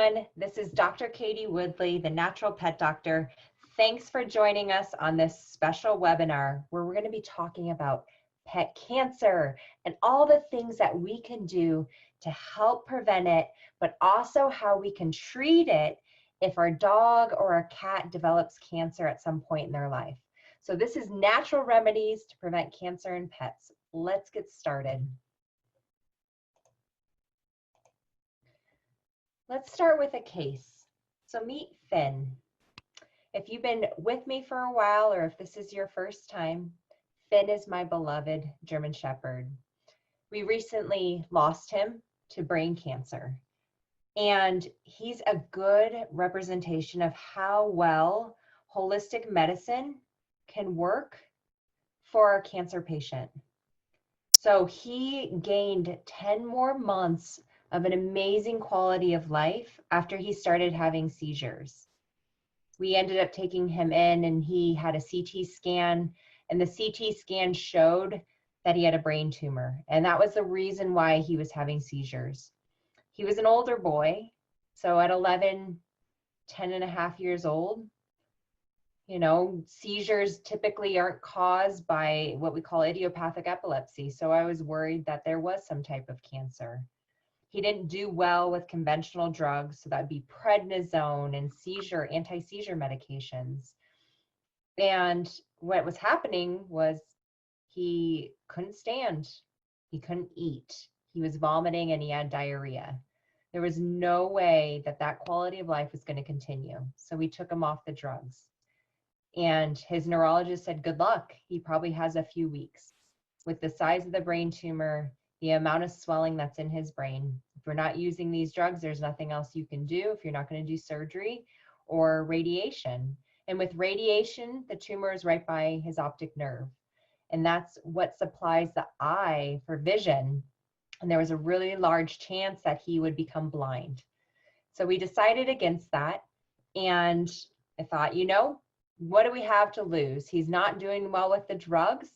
everyone. This is Dr. Katie Woodley, the Natural Pet Doctor. Thanks for joining us on this special webinar where we're going to be talking about pet cancer and all the things that we can do to help prevent it, but also how we can treat it if our dog or our cat develops cancer at some point in their life. So this is natural remedies to prevent cancer in pets. Let's get started. Let's start with a case. So meet Finn. If you've been with me for a while or if this is your first time, Finn is my beloved German Shepherd. We recently lost him to brain cancer. And he's a good representation of how well holistic medicine can work for a cancer patient. So he gained 10 more months of an amazing quality of life after he started having seizures. We ended up taking him in and he had a CT scan, and the CT scan showed that he had a brain tumor. And that was the reason why he was having seizures. He was an older boy. So at 11, 10 and a half years old, seizures typically aren't caused by what we call idiopathic epilepsy. So I was worried that there was some type of cancer. He didn't do well with conventional drugs, so that'd be prednisone and anti-seizure medications. And what was happening was he couldn't stand, he couldn't eat, he was vomiting, and he had diarrhea. There was no way that that quality of life was going to continue. So we took him off the drugs. And his neurologist said, good luck. He probably has a few weeks. With the size of the brain tumor, the amount of swelling that's in his brain. If we're not using these drugs, there's nothing else you can do if you're not going to do surgery or radiation. And with radiation, the tumor is right by his optic nerve. And that's what supplies the eye for vision. And there was a really large chance that he would become blind. So we decided against that. And I thought, what do we have to lose? He's not doing well with the drugs.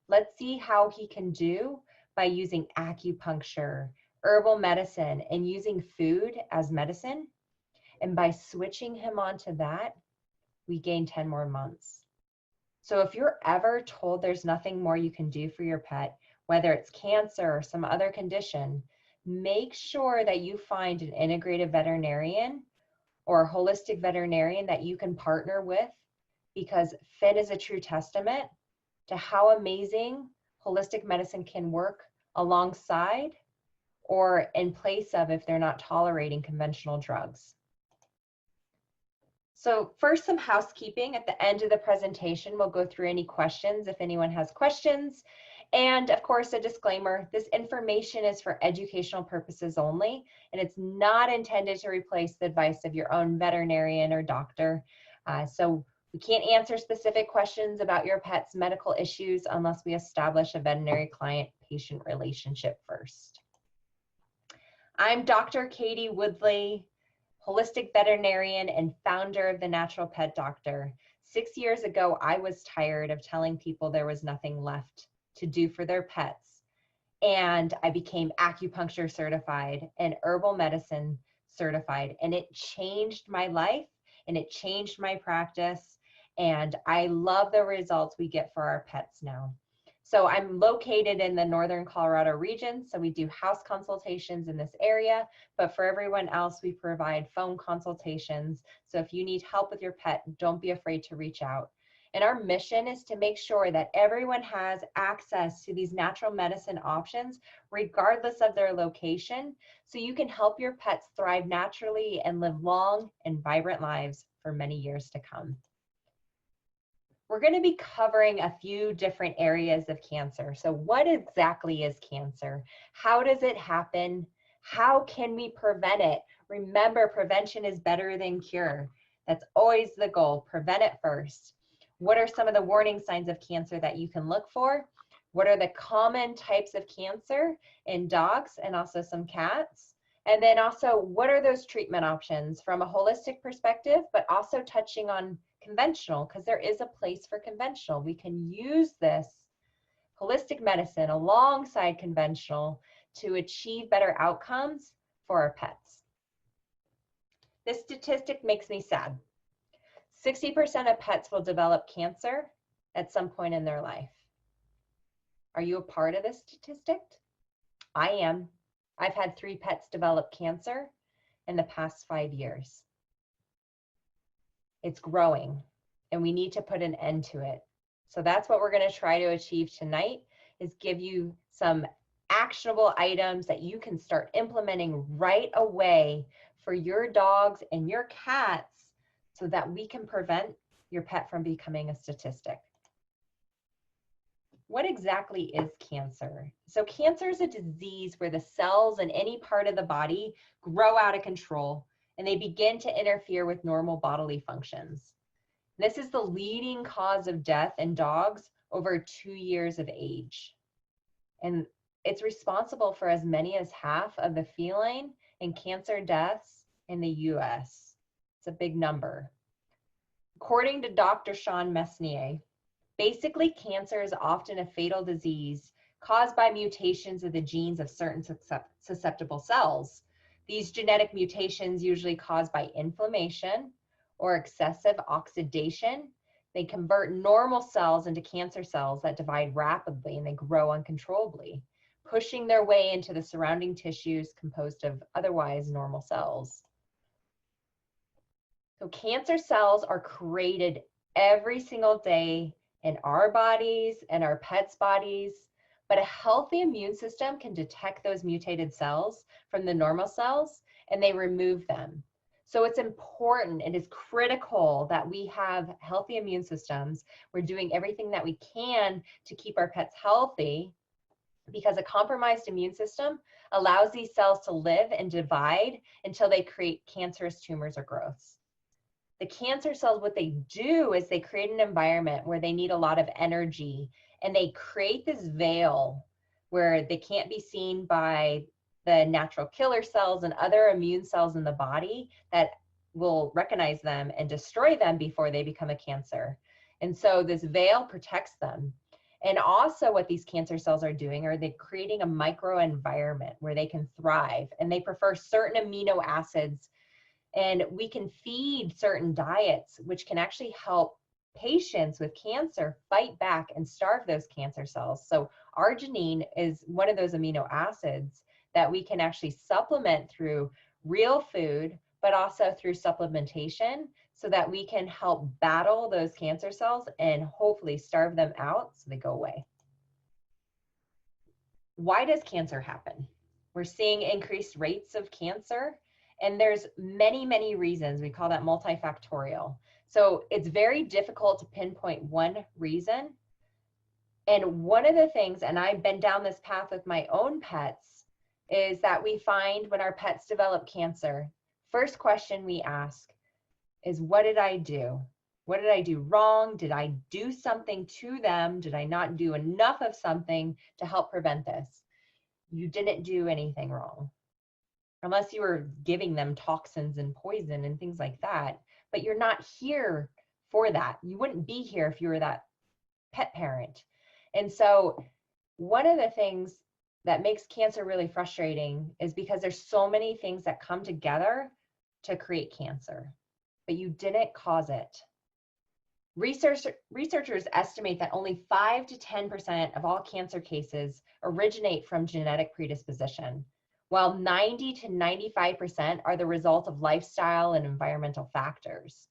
Let's see how he can do by using acupuncture, herbal medicine, and using food as medicine. And by switching him onto that, we gain 10 more months. So if you're ever told there's nothing more you can do for your pet, whether it's cancer or some other condition, make sure that you find an integrative veterinarian or a holistic veterinarian that you can partner with, because Finn is a true testament to how amazing holistic medicine can work alongside or in place of if they're not tolerating conventional drugs. So first, some housekeeping. At the end of the presentation, we'll go through any questions if anyone has questions. And of course, a disclaimer, this information is for educational purposes only, and it's not intended to replace the advice of your own veterinarian or doctor. So we can't answer specific questions about your pet's medical issues unless we establish a veterinary client-patient relationship first. I'm Dr. Katie Woodley, holistic veterinarian and founder of the Natural Pet Doctor. 6 years ago, I was tired of telling people there was nothing left to do for their pets. And I became acupuncture certified and herbal medicine certified. And it changed my life and it changed my practice. And I love the results we get for our pets now. So I'm located in the Northern Colorado region, so we do house consultations in this area, but for everyone else, we provide phone consultations. So if you need help with your pet, don't be afraid to reach out. And our mission is to make sure that everyone has access to these natural medicine options, regardless of their location, so you can help your pets thrive naturally and live long and vibrant lives for many years to come. We're going to be covering a few different areas of cancer. So what exactly is cancer? How does it happen? How can we prevent it? Remember, prevention is better than cure. That's always the goal. Prevent it first. What are some of the warning signs of cancer that you can look for? What are the common types of cancer in dogs and also some cats? And then also, what are those treatment options from a holistic perspective, but also touching on conventional, because there is a place for conventional. We can use this holistic medicine alongside conventional to achieve better outcomes for our pets. This statistic makes me sad. 60% of pets will develop cancer at some point in their life. Are you a part of this statistic? I am. I've had 3 pets develop cancer in the past 5 years. It's growing, and we need to put an end to it. So that's what we're going to try to achieve tonight, is give you some actionable items that you can start implementing right away for your dogs and your cats so that we can prevent your pet from becoming a statistic. What exactly is cancer? So cancer is a disease where the cells in any part of the body grow out of control and they begin to interfere with normal bodily functions. This is the leading cause of death in dogs over 2 years of age. And it's responsible for as many as half of the feline and cancer deaths in the US. It's a big number. According to Dr. Sean Messnier, basically cancer is often a fatal disease caused by mutations of the genes of certain susceptible cells. These genetic mutations usually caused by inflammation or excessive oxidation. They convert normal cells into cancer cells that divide rapidly and they grow uncontrollably, pushing their way into the surrounding tissues composed of otherwise normal cells. So cancer cells are created every single day in our bodies and our pets' bodies, but a healthy immune system can detect those mutated cells from the normal cells and they remove them. So it's important, it is critical that we have healthy immune systems. We're doing everything that we can to keep our pets healthy, because a compromised immune system allows these cells to live and divide until they create cancerous tumors or growths. The cancer cells, what they do is they create an environment where they need a lot of energy, and they create this veil where they can't be seen by the natural killer cells and other immune cells in the body that will recognize them and destroy them before they become a cancer. And so this veil protects them. And also what these cancer cells are doing are they're creating a microenvironment where they can thrive, and they prefer certain amino acids. And we can feed certain diets, which can actually help patients with cancer fight back and starve those cancer cells. So arginine is one of those amino acids that we can actually supplement through real food, but also through supplementation, so that we can help battle those cancer cells and hopefully starve them out so they go away. Why does cancer happen? We're seeing increased rates of cancer, and there's many, many reasons. We call that multifactorial. So it's very difficult to pinpoint one reason. And one of the things, and I've been down this path with my own pets, is that we find when our pets develop cancer, first question we ask is, what did I do? What did I do wrong? Did I do something to them? Did I not do enough of something to help prevent this? You didn't do anything wrong, unless you were giving them toxins and poison and things like that. But you're not here for that. You wouldn't be here if you were that pet parent. And so one of the things that makes cancer really frustrating is because there's so many things that come together to create cancer, but you didn't cause it. Researchers estimate that only 5 to 10% of all cancer cases originate from genetic predisposition, while 90 to 95% are the result of lifestyle and environmental factors.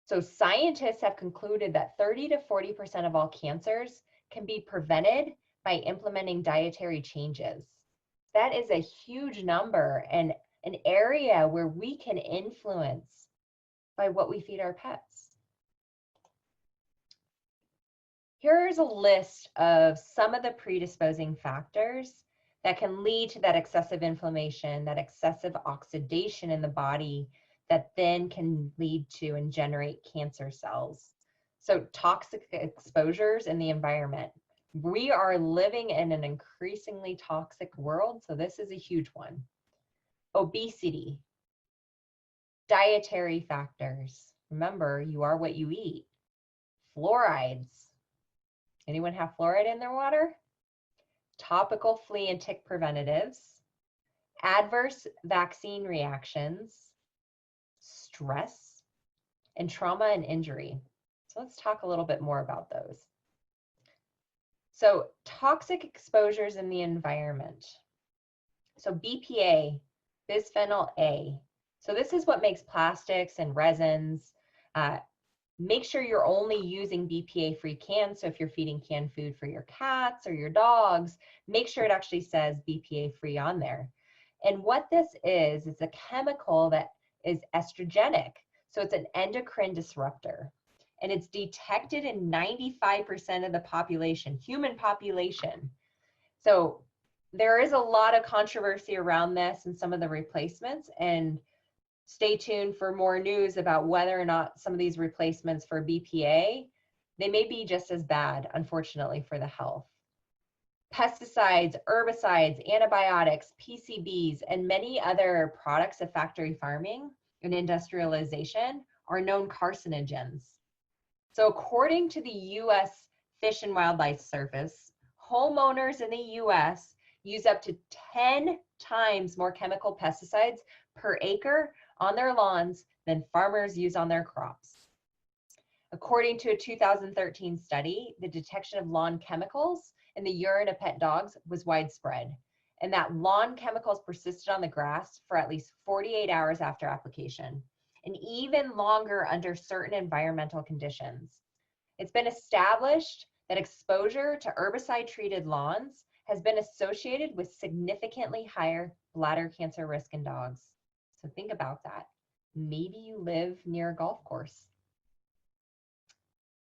So scientists have concluded that 30 to 40% of all cancers can be prevented by implementing dietary changes. That is a huge number and an area where we can influence by what we feed our pets. Here's a list of some of the predisposing factors that can lead to that excessive inflammation, that excessive oxidation in the body that then can lead to and generate cancer cells. So toxic exposures in the environment. We are living in an increasingly toxic world, so this is a huge one. Obesity, dietary factors. Remember, you are what you eat. Fluorides. Anyone have fluoride in their water? Topical flea and tick preventatives, adverse vaccine reactions, stress, and trauma and injury. So let's talk a little bit more about those. So toxic exposures in the environment. So BPA, bisphenol A. So this is what makes plastics and resins. Make sure you're only using BPA-free cans. So if you're feeding canned food for your cats or your dogs, make sure it actually says BPA-free on there. And what this is, it's a chemical that is estrogenic. So it's an endocrine disruptor. And it's detected in 95% of the population, human population. So there is a lot of controversy around this and some of the replacements, and stay tuned for more news about whether or not some of these replacements for BPA, they may be just as bad, unfortunately, for the health. Pesticides, herbicides, antibiotics, PCBs, and many other products of factory farming and industrialization are known carcinogens. So according to the U.S. Fish and Wildlife Service, homeowners in the U.S. use up to 10 times more chemical pesticides per acre on their lawns than farmers use on their crops. According to a 2013 study, the detection of lawn chemicals in the urine of pet dogs was widespread, and that lawn chemicals persisted on the grass for at least 48 hours after application, and even longer under certain environmental conditions. It's been established that exposure to herbicide-treated lawns has been associated with significantly higher bladder cancer risk in dogs. So think about that. Maybe you live near a golf course.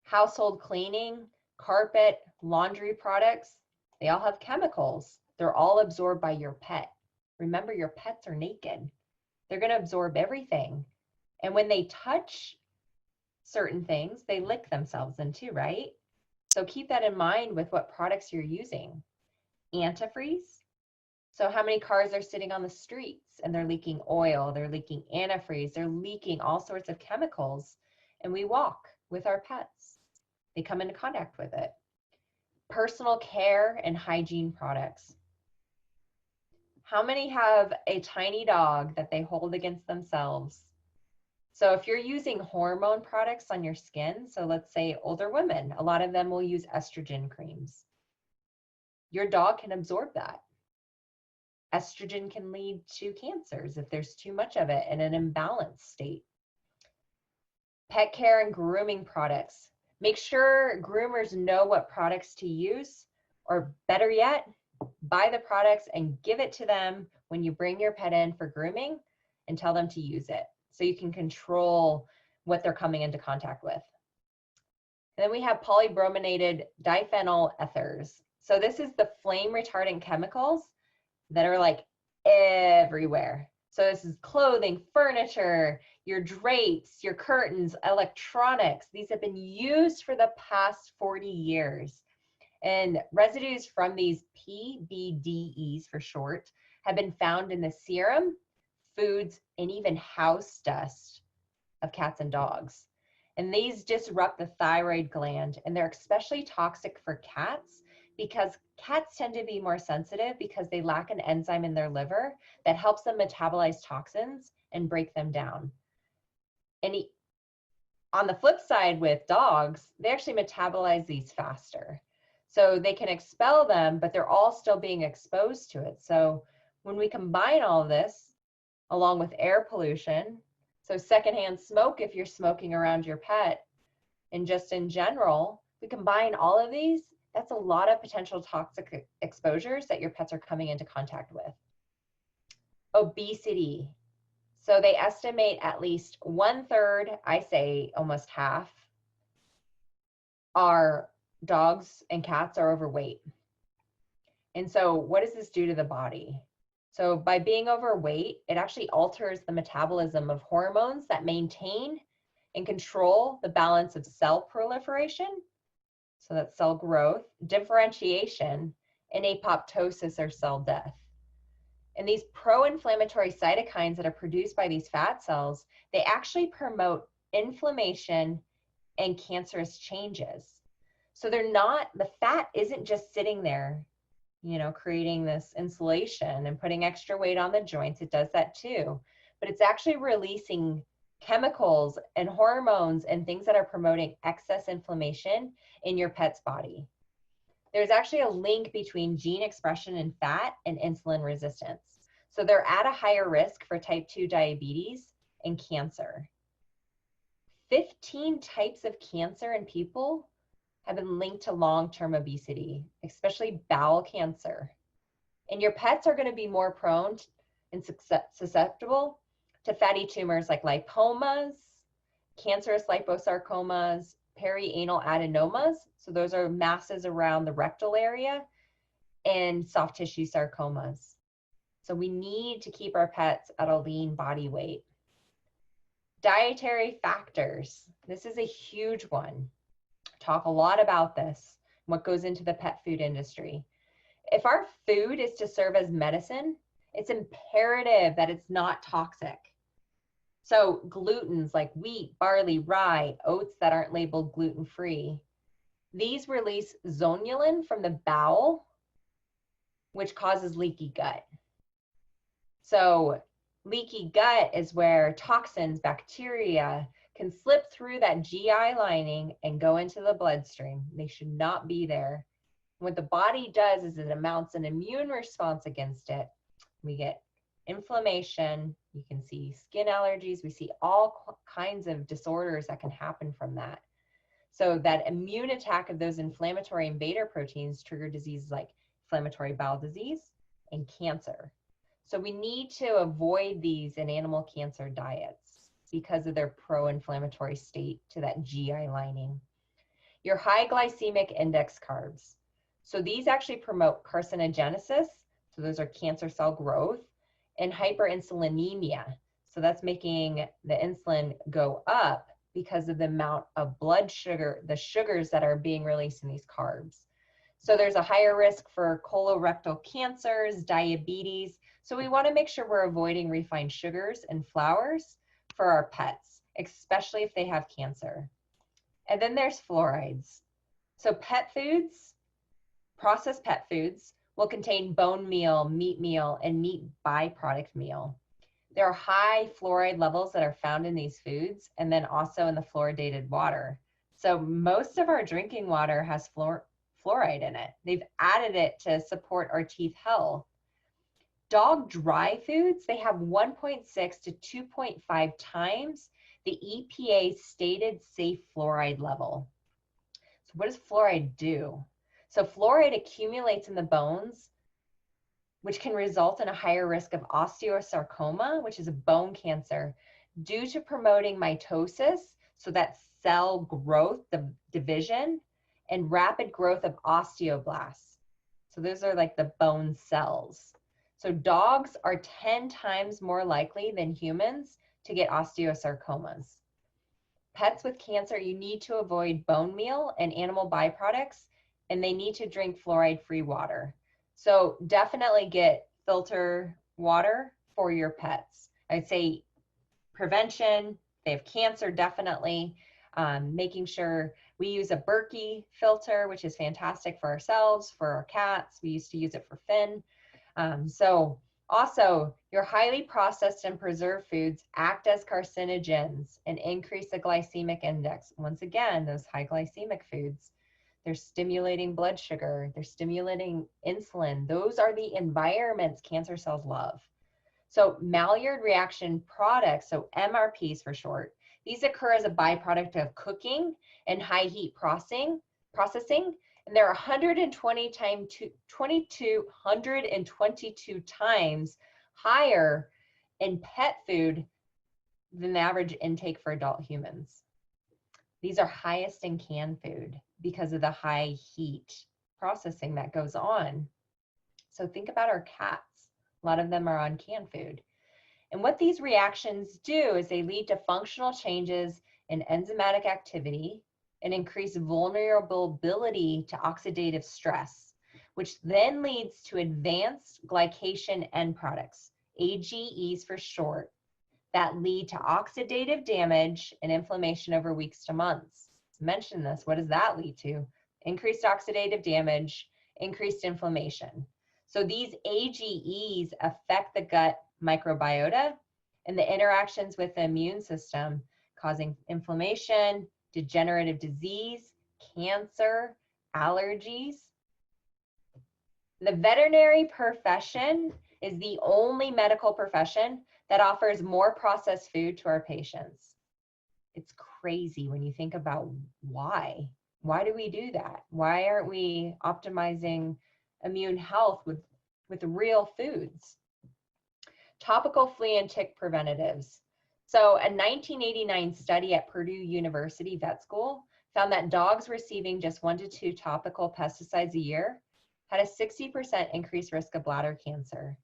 Household cleaning, carpet, laundry products, they all have chemicals. They're all absorbed by your pet. Remember, your pets are naked. They're going to absorb everything. And when they touch certain things, they lick themselves in too, right? So keep that in mind with what products you're using. Antifreeze. So how many cars are sitting on the streets and they're leaking oil, they're leaking antifreeze, they're leaking all sorts of chemicals, and we walk with our pets. They come into contact with it. Personal care and hygiene products. How many have a tiny dog that they hold against themselves? So if you're using hormone products on your skin, so let's say older women, a lot of them will use estrogen creams. Your dog can absorb that. Estrogen can lead to cancers if there's too much of it in an imbalanced state. Pet care and grooming products. Make sure groomers know what products to use, or better yet, buy the products and give it to them when you bring your pet in for grooming and tell them to use it so you can control what they're coming into contact with. And then we have polybrominated diphenyl ethers. So this is the flame retardant chemicals that are like everywhere. So this is clothing, furniture, your drapes, your curtains, electronics. These have been used for the past 40 years. And residues from these PBDEs for short have been found in the serum, foods, and even house dust of cats and dogs. And these disrupt the thyroid gland, and they're especially toxic for cats because cats tend to be more sensitive because they lack an enzyme in their liver that helps them metabolize toxins and break them down. And on the flip side with dogs, they actually metabolize these faster. So they can expel them, but they're all still being exposed to it. So when we combine all of this, along with air pollution, so secondhand smoke if you're smoking around your pet, and just in general, we combine all of these, that's a lot of potential toxic exposures that your pets are coming into contact with. Obesity. So they estimate at least 1/3, I say almost half, our dogs and cats are overweight. And so what does this do to the body? So by being overweight, it actually alters the metabolism of hormones that maintain and control the balance of cell proliferation, so that's cell growth, differentiation, and apoptosis or cell death. And these pro-inflammatory cytokines that are produced by these fat cells, they actually promote inflammation and cancerous changes. So they're not, the fat isn't just sitting there, you know, creating this insulation and putting extra weight on the joints. It does that too, but it's actually releasing chemicals and hormones and things that are promoting excess inflammation in your pet's body. There's actually a link between gene expression in fat and insulin resistance. So they're at a higher risk for type 2 diabetes and cancer. 15 types of cancer in people have been linked to long-term obesity, especially bowel cancer. And your pets are going to be more prone and susceptible to fatty tumors like lipomas, cancerous liposarcomas, perianal adenomas. So those are masses around the rectal area, and soft tissue sarcomas. So we need to keep our pets at a lean body weight. Dietary factors. This is a huge one. Talk a lot about this, what goes into the pet food industry. If our food is to serve as medicine, it's imperative that it's not toxic. So glutens like wheat, barley, rye, oats that aren't labeled gluten-free, these release zonulin from the bowel, which causes leaky gut. So leaky gut is where toxins, bacteria can slip through that GI lining and go into the bloodstream. They should not be there. What the body does is it mounts an immune response against it. We get inflammation. You can see skin allergies. We see all kinds of disorders that can happen from that. So that immune attack of those inflammatory invader proteins trigger diseases like inflammatory bowel disease and cancer. So we need to avoid these in animal cancer diets because of their pro-inflammatory state to that GI lining. Your high glycemic index carbs. So these actually promote carcinogenesis, so those are cancer cell growth, and hyperinsulinemia. So that's making the insulin go up because of the amount of blood sugar, the sugars that are being released in these carbs. So there's a higher risk for colorectal cancers, diabetes. So we want to make sure we're avoiding refined sugars and flours for our pets, especially if they have cancer. And then there's fluorides. So pet foods, processed pet foods, will contain bone meal, meat meal, and meat byproduct meal. There are high fluoride levels that are found in these foods and then also in the fluoridated water. So most of our drinking water has fluoride in it. They've added it to support our teeth health. Dog dry foods, they have 1.6 to 2.5 times the EPA stated safe fluoride level. So what does fluoride do? So fluoride accumulates in the bones, which can result in a higher risk of osteosarcoma, which is a bone cancer, due to promoting mitosis, so that cell growth, the division, and rapid growth of osteoblasts. So those are like the bone cells. So dogs are 10 times more likely than humans to get osteosarcomas. Pets with cancer, you need to avoid bone meal and animal byproducts, and they need to drink fluoride-free water. So definitely get filter water for your pets. I'd say prevention, they have cancer, definitely. Making sure we use a Berkey filter, which is fantastic for ourselves, for our cats. We used to use it for Finn. So also, your highly processed and preserved foods act as carcinogens and increase the glycemic index. Once again, those high glycemic foods, they're stimulating blood sugar, they're stimulating insulin. Those are the environments cancer cells love. So Maillard reaction products, so MRPs for short, these occur as a byproduct of cooking and high heat processing, and they're 222 times higher in pet food than the average intake for adult humans. These are highest in canned food because of the high heat processing that goes on. So think about our cats. A lot of them are on canned food. And what these reactions do is they lead to functional changes in enzymatic activity and increase vulnerability to oxidative stress, which then leads to advanced glycation end products, AGEs for short, that lead to oxidative damage and inflammation over weeks to months. I mentioned this. What does that lead to? Increased oxidative damage, increased inflammation. So these AGEs affect the gut microbiota and the interactions with the immune system causing inflammation, degenerative disease, cancer, allergies. The veterinary profession is the only medical profession that offers more processed food to our patients. It's crazy when you think about why. Why do we do that? Why aren't we optimizing immune health with real foods? Topical flea and tick preventatives. So a 1989 study at Purdue University Vet School found that dogs receiving just 1 to 2 topical pesticides a year had a 60% increased risk of bladder cancer.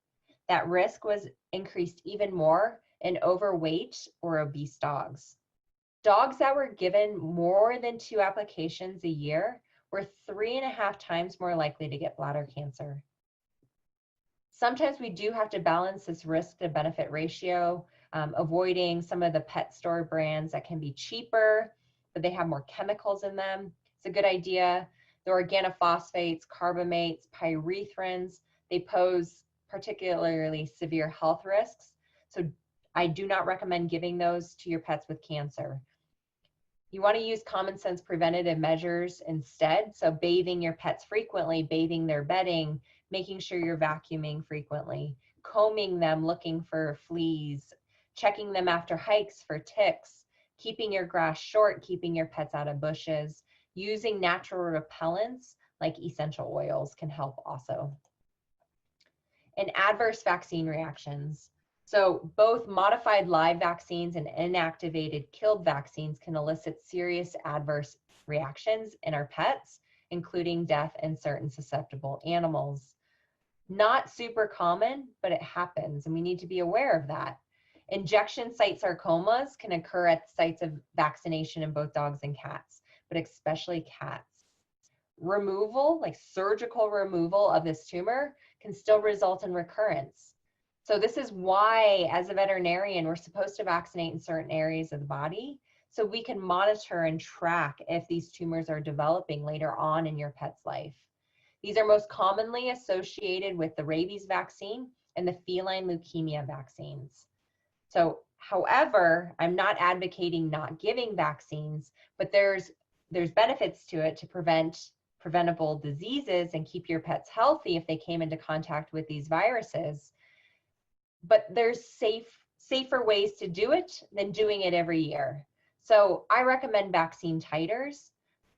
That risk was increased even more in overweight or obese dogs. Dogs that were given more than 2 applications a year were 3.5 times more likely to get bladder cancer. Sometimes we do have to balance this risk to benefit ratio, avoiding some of the pet store brands that can be cheaper, but they have more chemicals in them. It's a good idea. The organophosphates, carbamates, pyrethrins, they pose particularly severe health risks. So I do not recommend giving those to your pets with cancer. You want to use common sense preventative measures instead. So bathing your pets frequently, bathing their bedding, making sure you're vacuuming frequently, combing them, looking for fleas, checking them after hikes for ticks, keeping your grass short, keeping your pets out of bushes, using natural repellents like essential oils can help also. And adverse vaccine reactions. So both modified live vaccines and inactivated killed vaccines can elicit serious adverse reactions in our pets, including death in certain susceptible animals. Not super common, but it happens, and we need to be aware of that. Injection site sarcomas can occur at the sites of vaccination in both dogs and cats, but especially cats. Removal, like surgical removal of this tumor, can still result in recurrence. So this is why, as a veterinarian, we're supposed to vaccinate in certain areas of the body so we can monitor and track if these tumors are developing later on in your pet's life. These are most commonly associated with the rabies vaccine and the feline leukemia vaccines. So, however, I'm not advocating not giving vaccines, but there's benefits to it to prevent preventable diseases and keep your pets healthy if they came into contact with these viruses. But there's safer ways to do it than doing it every year. So I recommend vaccine titers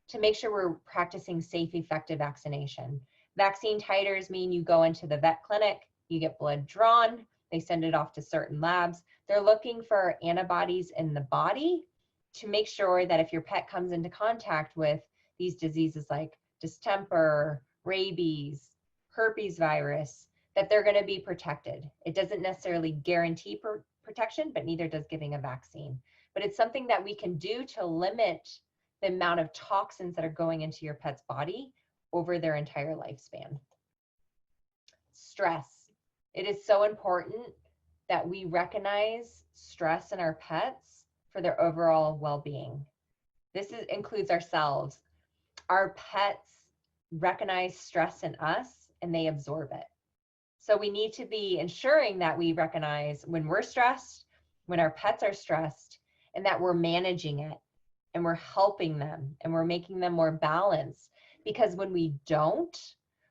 to make sure we're practicing safe, effective vaccination. Vaccine titers mean you go into the vet clinic, you get blood drawn, they send it off to certain labs. They're looking for antibodies in the body to make sure that if your pet comes into contact with these diseases like distemper, rabies, herpes virus, that they're going to be protected. It doesn't necessarily guarantee protection, but neither does giving a vaccine. But it's something that we can do to limit the amount of toxins that are going into your pet's body over their entire lifespan. Stress. It is so important that we recognize stress in our pets for their overall well-being. This includes ourselves. Our pets recognize stress in us and they absorb it. So we need to be ensuring that we recognize when we're stressed, when our pets are stressed, and that we're managing it and we're helping them and we're making them more balanced. Because when we don't,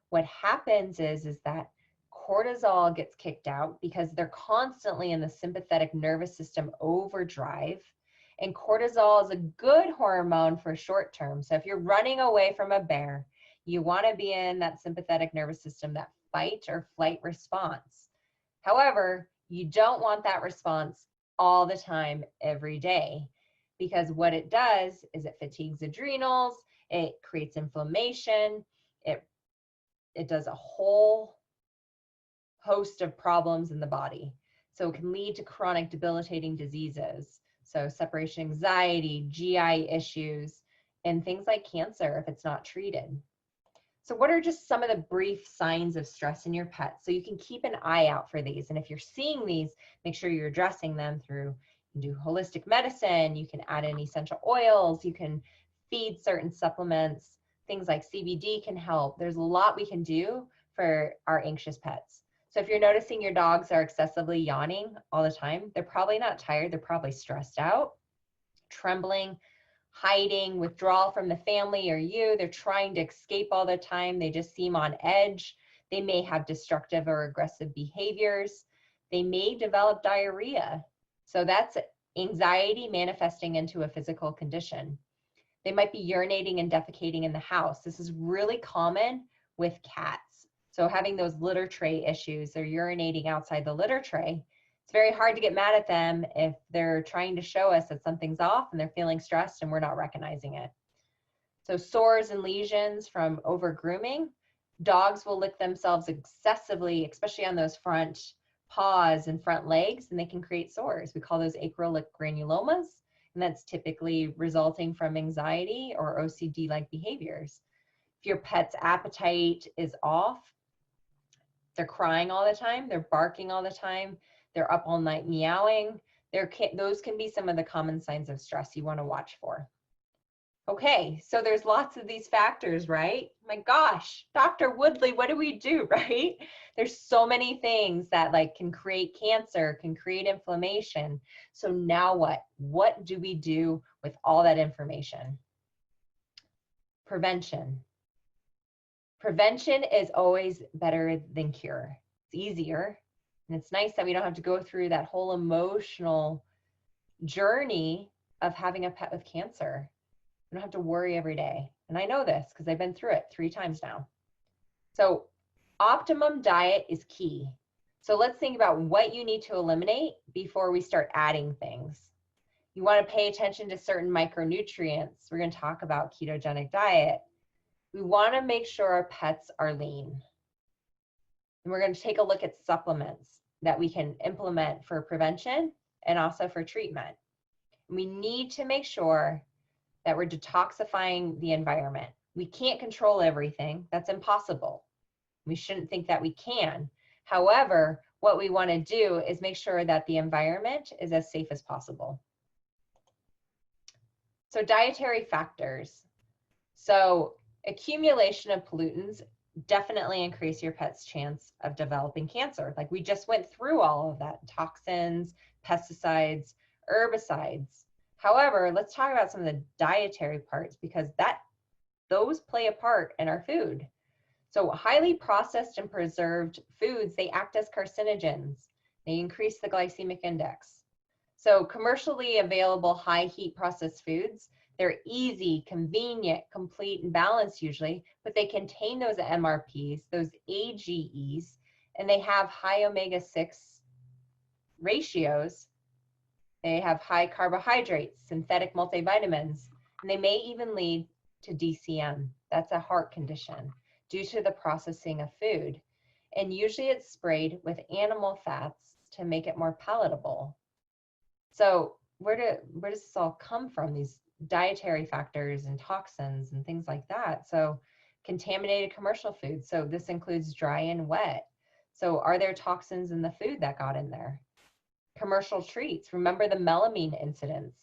what happens is that cortisol gets kicked out because they're constantly in the sympathetic nervous system overdrive. And cortisol is a good hormone for short term. So if you're running away from a bear, you want to be in that sympathetic nervous system, that fight or flight response. However, you don't want that response all the time, every day, because what it does is it fatigues adrenals, it creates inflammation, it does a whole host of problems in the body. So it can lead to chronic debilitating diseases. So separation anxiety, GI issues, and things like cancer if it's not treated. So what are just some of the brief signs of stress in your pet? So you can keep an eye out for these. And if you're seeing these, make sure you're addressing them through, you can do holistic medicine, you can add in essential oils, you can feed certain supplements, things like CBD can help. There's a lot we can do for our anxious pets. So if you're noticing your dogs are excessively yawning all the time, they're probably not tired, they're probably stressed out, trembling, hiding, withdrawal from the family or you. They're trying to escape all the time. They just seem on edge. They may have destructive or aggressive behaviors. They may develop diarrhea. So that's anxiety manifesting into a physical condition. They might be urinating and defecating in the house. This is really common with cats. So having those litter tray issues, they're urinating outside the litter tray. It's very hard to get mad at them if they're trying to show us that something's off and they're feeling stressed and we're not recognizing it. So sores and lesions from over grooming. Dogs will lick themselves excessively, especially on those front paws and front legs, and they can create sores. We call those acrylic granulomas, and that's typically resulting from anxiety or OCD-like behaviors. If your pet's appetite is off, they're crying all the time, they're barking all the time, they're up all night meowing, those can be some of the common signs of stress you want to watch for. Okay, so there's lots of these factors, right? My gosh, Dr. Woodley, what do we do, right? There's so many things that can create cancer, can create inflammation. So now what? What do we do with all that information? Prevention. Prevention is always better than cure. It's easier, and it's nice that we don't have to go through that whole emotional journey of having a pet with cancer. I don't have to worry every day. And I know this because I've been through it 3 times now. So optimum diet is key. So let's think about what you need to eliminate before we start adding things. You want to pay attention to certain micronutrients. We're going to talk about ketogenic diet. We want to make sure our pets are lean. And we're going to take a look at supplements that we can implement for prevention and also for treatment. We need to make sure that we're detoxifying the environment. We can't control everything. That's impossible. We shouldn't think that we can. However, what we want to do is make sure that the environment is as safe as possible. So dietary factors. So accumulation of pollutants definitely increase your pet's chance of developing cancer. Like we just went through all of that, toxins, pesticides, herbicides. However, let's talk about some of the dietary parts because those play a part in our food. So highly processed and preserved foods, they act as carcinogens. They increase the glycemic index. So commercially available high heat processed foods, they're easy, convenient, complete, and balanced usually, but they contain those MRPs, those AGEs, and they have high omega-6 ratios. They have high carbohydrates, synthetic multivitamins, and they may even lead to DCM. That's a heart condition due to the processing of food. And usually it's sprayed with animal fats to make it more palatable. So where does this all come from, these dietary factors and toxins and things like that? So contaminated commercial food. So this includes dry and wet. So are there toxins in the food that got in there? Commercial treats. Remember the melamine incidents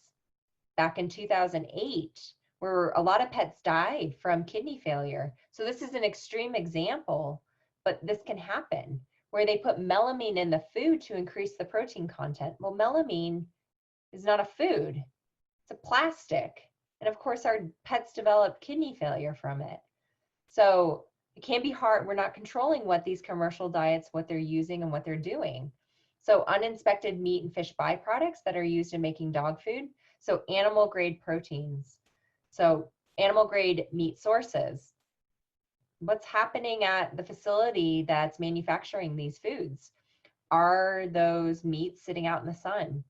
back in 2008, where a lot of pets died from kidney failure. So this is an extreme example, but this can happen where they put melamine in the food to increase the protein content. Well, melamine is not a food, it's a plastic. And of course, our pets develop kidney failure from it. So it can be hard. We're not controlling what these commercial diets, what they're using and what they're doing. So uninspected meat and fish byproducts that are used in making dog food. So animal grade proteins. So animal grade meat sources. What's happening at the facility that's manufacturing these foods? Are those meats sitting out in the sun?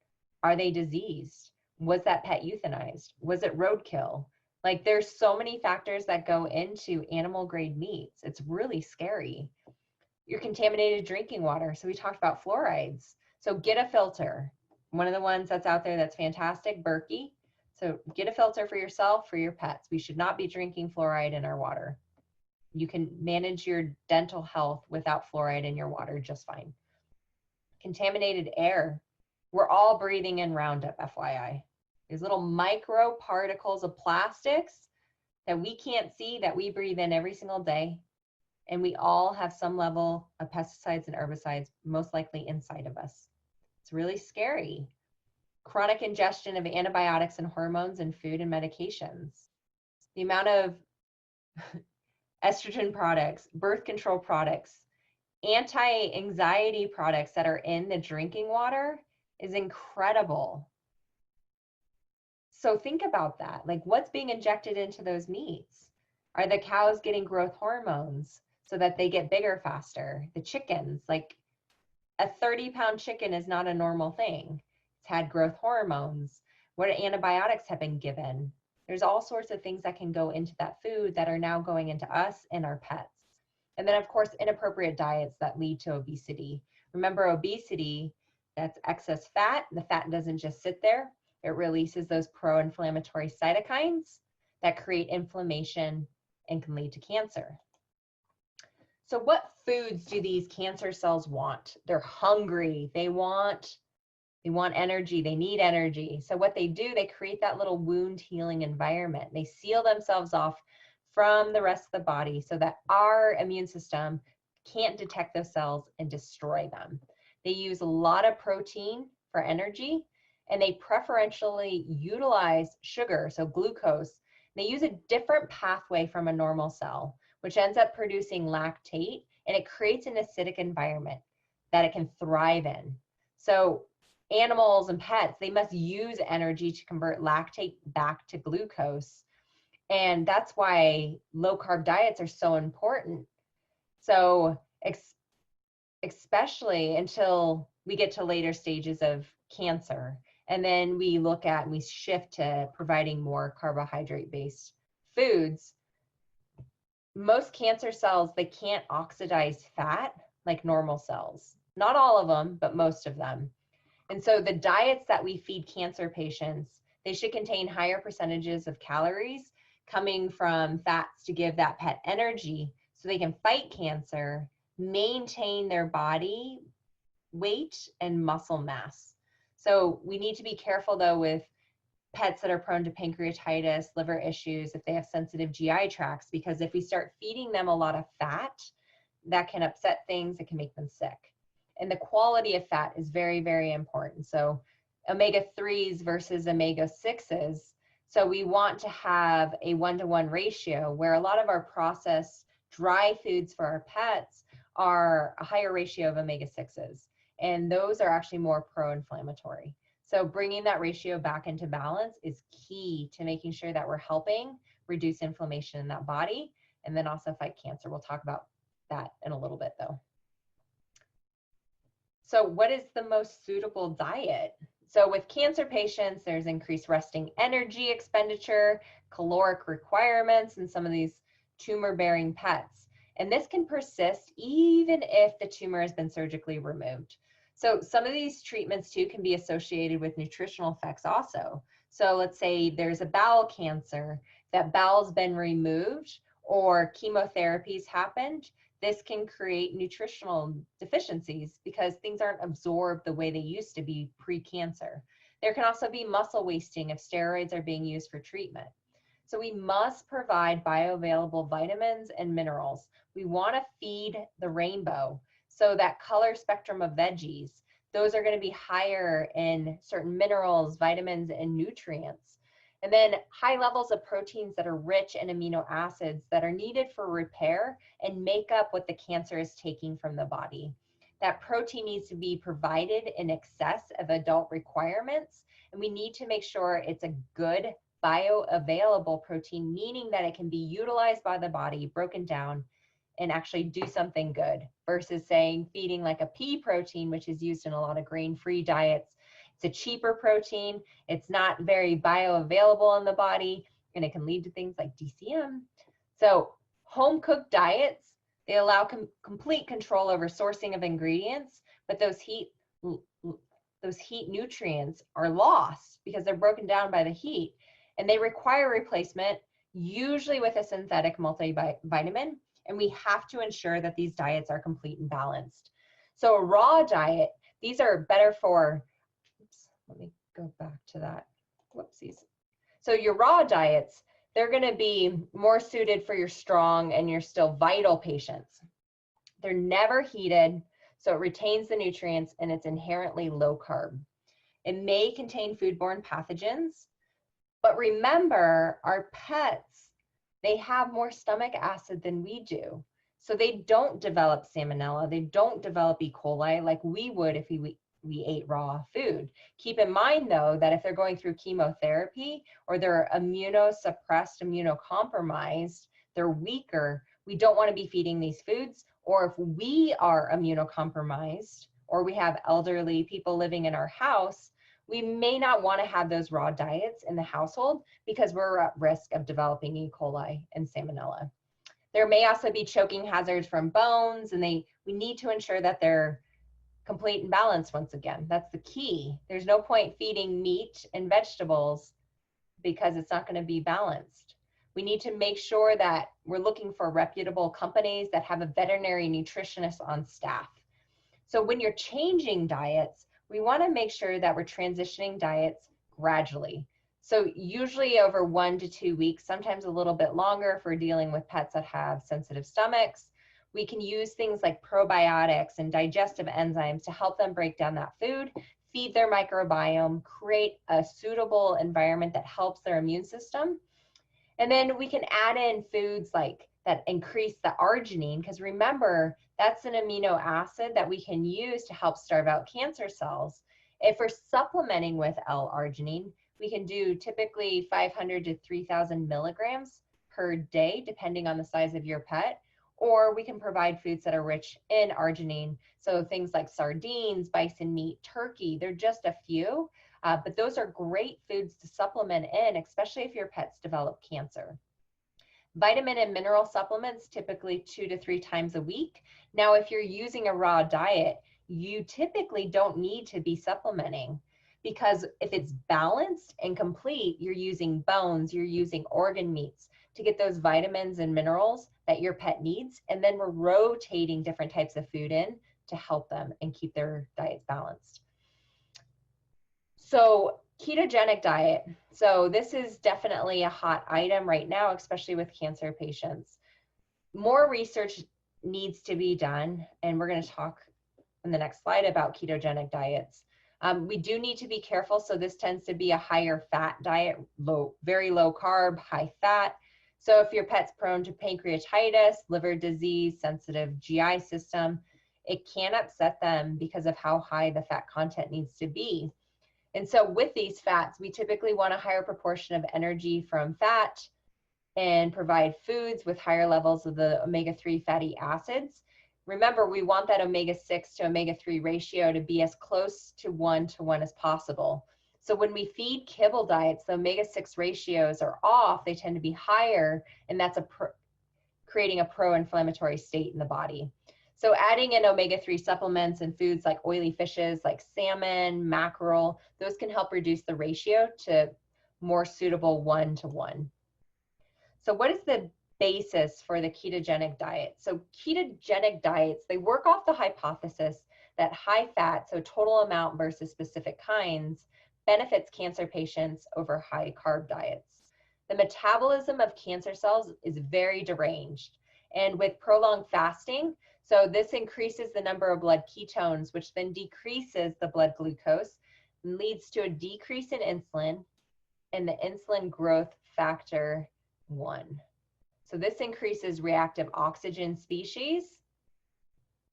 Are they diseased? Was that pet euthanized? Was it roadkill? Like there's so many factors that go into animal grade meats. It's really scary. Your contaminated drinking water. So we talked about fluorides. So get a filter. One of the ones that's out there that's fantastic, Berkey. So get a filter for yourself, for your pets. We should not be drinking fluoride in our water. You can manage your dental health without fluoride in your water just fine. Contaminated air. We're all breathing in Roundup, FYI. These little micro particles of plastics that we can't see that we breathe in every single day. And we all have some level of pesticides and herbicides, most likely inside of us. It's really scary. Chronic ingestion of antibiotics and hormones in food and medications. The amount of estrogen products, birth control products, anti-anxiety products that are in the drinking water is incredible. So think about that. Like, what's being injected into those meats? Are the cows getting growth hormones so that they get bigger faster? The chickens, like a 30-pound chicken is not a normal thing. It's had growth hormones. What antibiotics have been given? There's all sorts of things that can go into that food that are now going into us and our pets. And then, of course, inappropriate diets that lead to obesity. Remember, obesity, that's excess fat. The fat doesn't just sit there. It releases those pro-inflammatory cytokines that create inflammation and can lead to cancer. So what foods do these cancer cells want? They're hungry. They want energy. They need energy. So what they do, they create that little wound healing environment. They seal themselves off from the rest of the body so that our immune system can't detect those cells and destroy them. They use a lot of protein for energy, and they preferentially utilize sugar, so glucose. They use a different pathway from a normal cell, which ends up producing lactate, and it creates an acidic environment that it can thrive in. So animals and pets, they must use energy to convert lactate back to glucose. And that's why low carb diets are so important. So especially until we get to later stages of cancer. And then we look at and we shift to providing more carbohydrate-based foods. Most cancer cells, they can't oxidize fat like normal cells. Not all of them, but most of them. And so the diets that we feed cancer patients, they should contain higher percentages of calories coming from fats to give that pet energy so they can fight cancer, maintain their body weight and muscle mass. So we need to be careful though with pets that are prone to pancreatitis, liver issues, if they have sensitive GI tracts, because if we start feeding them a lot of fat, that can upset things, it can make them sick. And the quality of fat is very, very important. So omega-3s versus omega-6s. So we want to have a 1-to-1 ratio where a lot of our processed dry foods for our pets are a higher ratio of omega-6s. And those are actually more pro-inflammatory. So bringing that ratio back into balance is key to making sure that we're helping reduce inflammation in that body and then also fight cancer. We'll talk about that in a little bit though. So what is the most suitable diet? So with cancer patients, there's increased resting energy expenditure, caloric requirements, and some of these tumor-bearing pets. And this can persist even if the tumor has been surgically removed. So some of these treatments too can be associated with nutritional effects also. So let's say there's a bowel cancer, that bowel's been removed or chemotherapy's happened. This can create nutritional deficiencies because things aren't absorbed the way they used to be pre-cancer. There can also be muscle wasting if steroids are being used for treatment. So we must provide bioavailable vitamins and minerals. We want to feed the rainbow. So that color spectrum of veggies, those are going to be higher in certain minerals, vitamins, and nutrients. And then high levels of proteins that are rich in amino acids that are needed for repair and make up what the cancer is taking from the body. That protein needs to be provided in excess of adult requirements, and we need to make sure it's a good bioavailable protein, meaning that it can be utilized by the body, broken down, and actually do something good versus saying feeding like a pea protein, which is used in a lot of grain-free diets. It's a cheaper protein. It's not very bioavailable in the body, and it can lead to things like DCM. So home-cooked diets, they allow complete control over sourcing of ingredients, but those heat nutrients are lost because they're broken down by the heat, and they require replacement, usually with a synthetic multivitamin, and we have to ensure that these diets are complete and balanced. So a raw diet, these are better for, oops, let me go back to that, whoopsies. So your raw diets, they're going to be more suited for your strong and your still vital patients. They're never heated, so it retains the nutrients and it's inherently low carb. It may contain foodborne pathogens, but remember, our pets, they have more stomach acid than we do. So they don't develop salmonella, they don't develop E. coli like we would if we ate raw food. Keep in mind though, that if they're going through chemotherapy or they're immunosuppressed, immunocompromised, they're weaker, we don't want to be feeding these foods. Or if we are immunocompromised or we have elderly people living in our house, we may not want to have those raw diets in the household because we're at risk of developing E. coli and salmonella. There may also be choking hazards from bones, and we need to ensure that they're complete and balanced once again. That's the key. There's no point feeding meat and vegetables because it's not going to be balanced. We need to make sure that we're looking for reputable companies that have a veterinary nutritionist on staff. So when you're changing diets, we want to make sure that we're transitioning diets gradually. So usually over 1 to 2 weeks, sometimes a little bit longer if we're dealing with pets that have sensitive stomachs. We can use things like probiotics and digestive enzymes to help them break down that food, feed their microbiome, create a suitable environment that helps their immune system. And then we can add in foods like that increase the arginine, because remember, that's an amino acid that we can use to help starve out cancer cells. If we're supplementing with L-arginine, we can do typically 500 to 3,000 milligrams per day, depending on the size of your pet. Or we can provide foods that are rich in arginine. So things like sardines, bison meat, turkey, they're just a few. But those are great foods to supplement in, especially if your pets develop cancer. Vitamin and mineral supplements, typically 2 to 3 times a week. Now, if you're using a raw diet, you typically don't need to be supplementing, because if it's balanced and complete, you're using bones, you're using organ meats to get those vitamins and minerals that your pet needs. And then we're rotating different types of food in to help them and keep their diets balanced. So ketogenic diet. So this is definitely a hot item right now, especially with cancer patients. More research needs to be done, and we're going to talk in the next slide about ketogenic diets. We do need to be careful. So this tends to be a higher fat diet, very low carb, high fat. So if your pet's prone to pancreatitis, liver disease, sensitive GI system, it can upset them because of how high the fat content needs to be. And so with these fats, we typically want a higher proportion of energy from fat and provide foods with higher levels of the omega-3 fatty acids. Remember, we want that omega-6 to omega-3 ratio to be as close to 1 as possible. So when we feed kibble diets, the omega-6 ratios are off, they tend to be higher, and that's creating a pro-inflammatory state in the body. So adding in omega-3 supplements and foods like oily fishes like salmon, mackerel, those can help reduce the ratio to more suitable 1 to 1. So what is the basis for the ketogenic diet? So ketogenic diets, they work off the hypothesis that high fat, so total amount versus specific kinds, benefits cancer patients over high carb diets. The metabolism of cancer cells is very deranged. And with prolonged fasting, so this increases the number of blood ketones, which then decreases the blood glucose and leads to a decrease in insulin and the insulin growth factor 1. So this increases reactive oxygen species.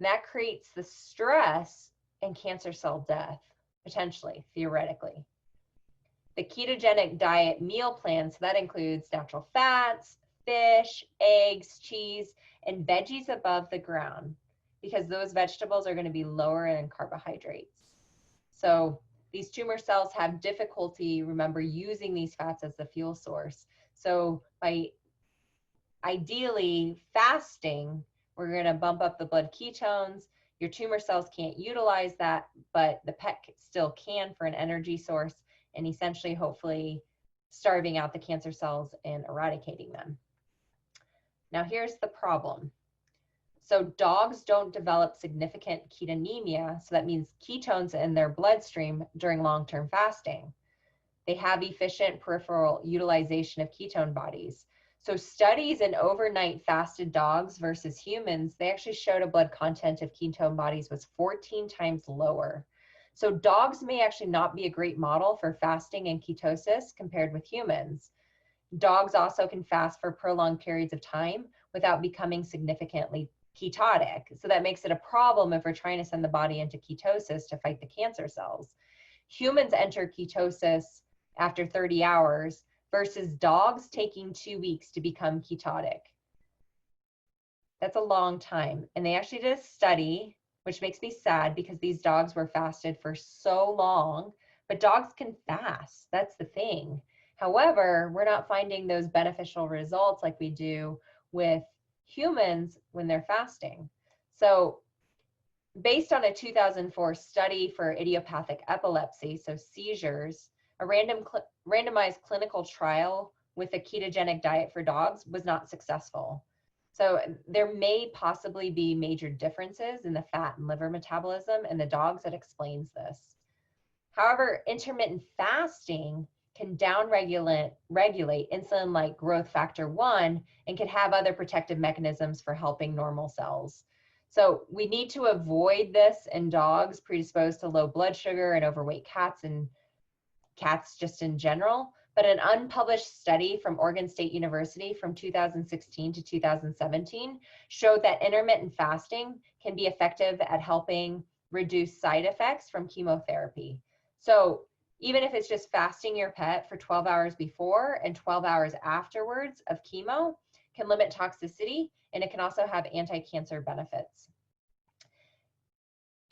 And that creates the stress and cancer cell death, potentially, theoretically. The ketogenic diet meal plan, so that includes natural fats, fish, eggs, cheese, and veggies above the ground, because those vegetables are going to be lower in carbohydrates. So these tumor cells have difficulty, remember, using these fats as the fuel source. So by ideally fasting, we're going to bump up the blood ketones. Your tumor cells can't utilize that, but the pet still can for an energy source, and essentially, hopefully, starving out the cancer cells and eradicating them. Now, here's the problem. So dogs don't develop significant ketonemia, so that means ketones in their bloodstream during long-term fasting. They have efficient peripheral utilization of ketone bodies. So studies in overnight fasted dogs versus humans, they actually showed a blood content of ketone bodies was 14 times lower. So dogs may actually not be a great model for fasting and ketosis compared with humans. Dogs also can fast for prolonged periods of time without becoming significantly ketotic. So that makes it a problem if we're trying to send the body into ketosis to fight the cancer cells. Humans enter ketosis after 30 hours versus dogs taking 2 weeks to become ketotic. That's a long time. And they actually did a study, which makes me sad because these dogs were fasted for so long, but dogs can fast. That's the thing. However, we're not finding those beneficial results like we do with humans when they're fasting. So based on a 2004 study for idiopathic epilepsy, so seizures, a randomized clinical trial with a ketogenic diet for dogs was not successful. So there may possibly be major differences in the fat and liver metabolism in the dogs that explains this. However, intermittent fasting can downregulate insulin-like growth factor 1 and can have other protective mechanisms for helping normal cells. So we need to avoid this in dogs predisposed to low blood sugar and overweight cats and cats just in general. But an unpublished study from Oregon State University from 2016 to 2017 showed that intermittent fasting can be effective at helping reduce side effects from chemotherapy. So even if it's just fasting your pet for 12 hours before and 12 hours afterwards of chemo can limit toxicity, and it can also have anti-cancer benefits.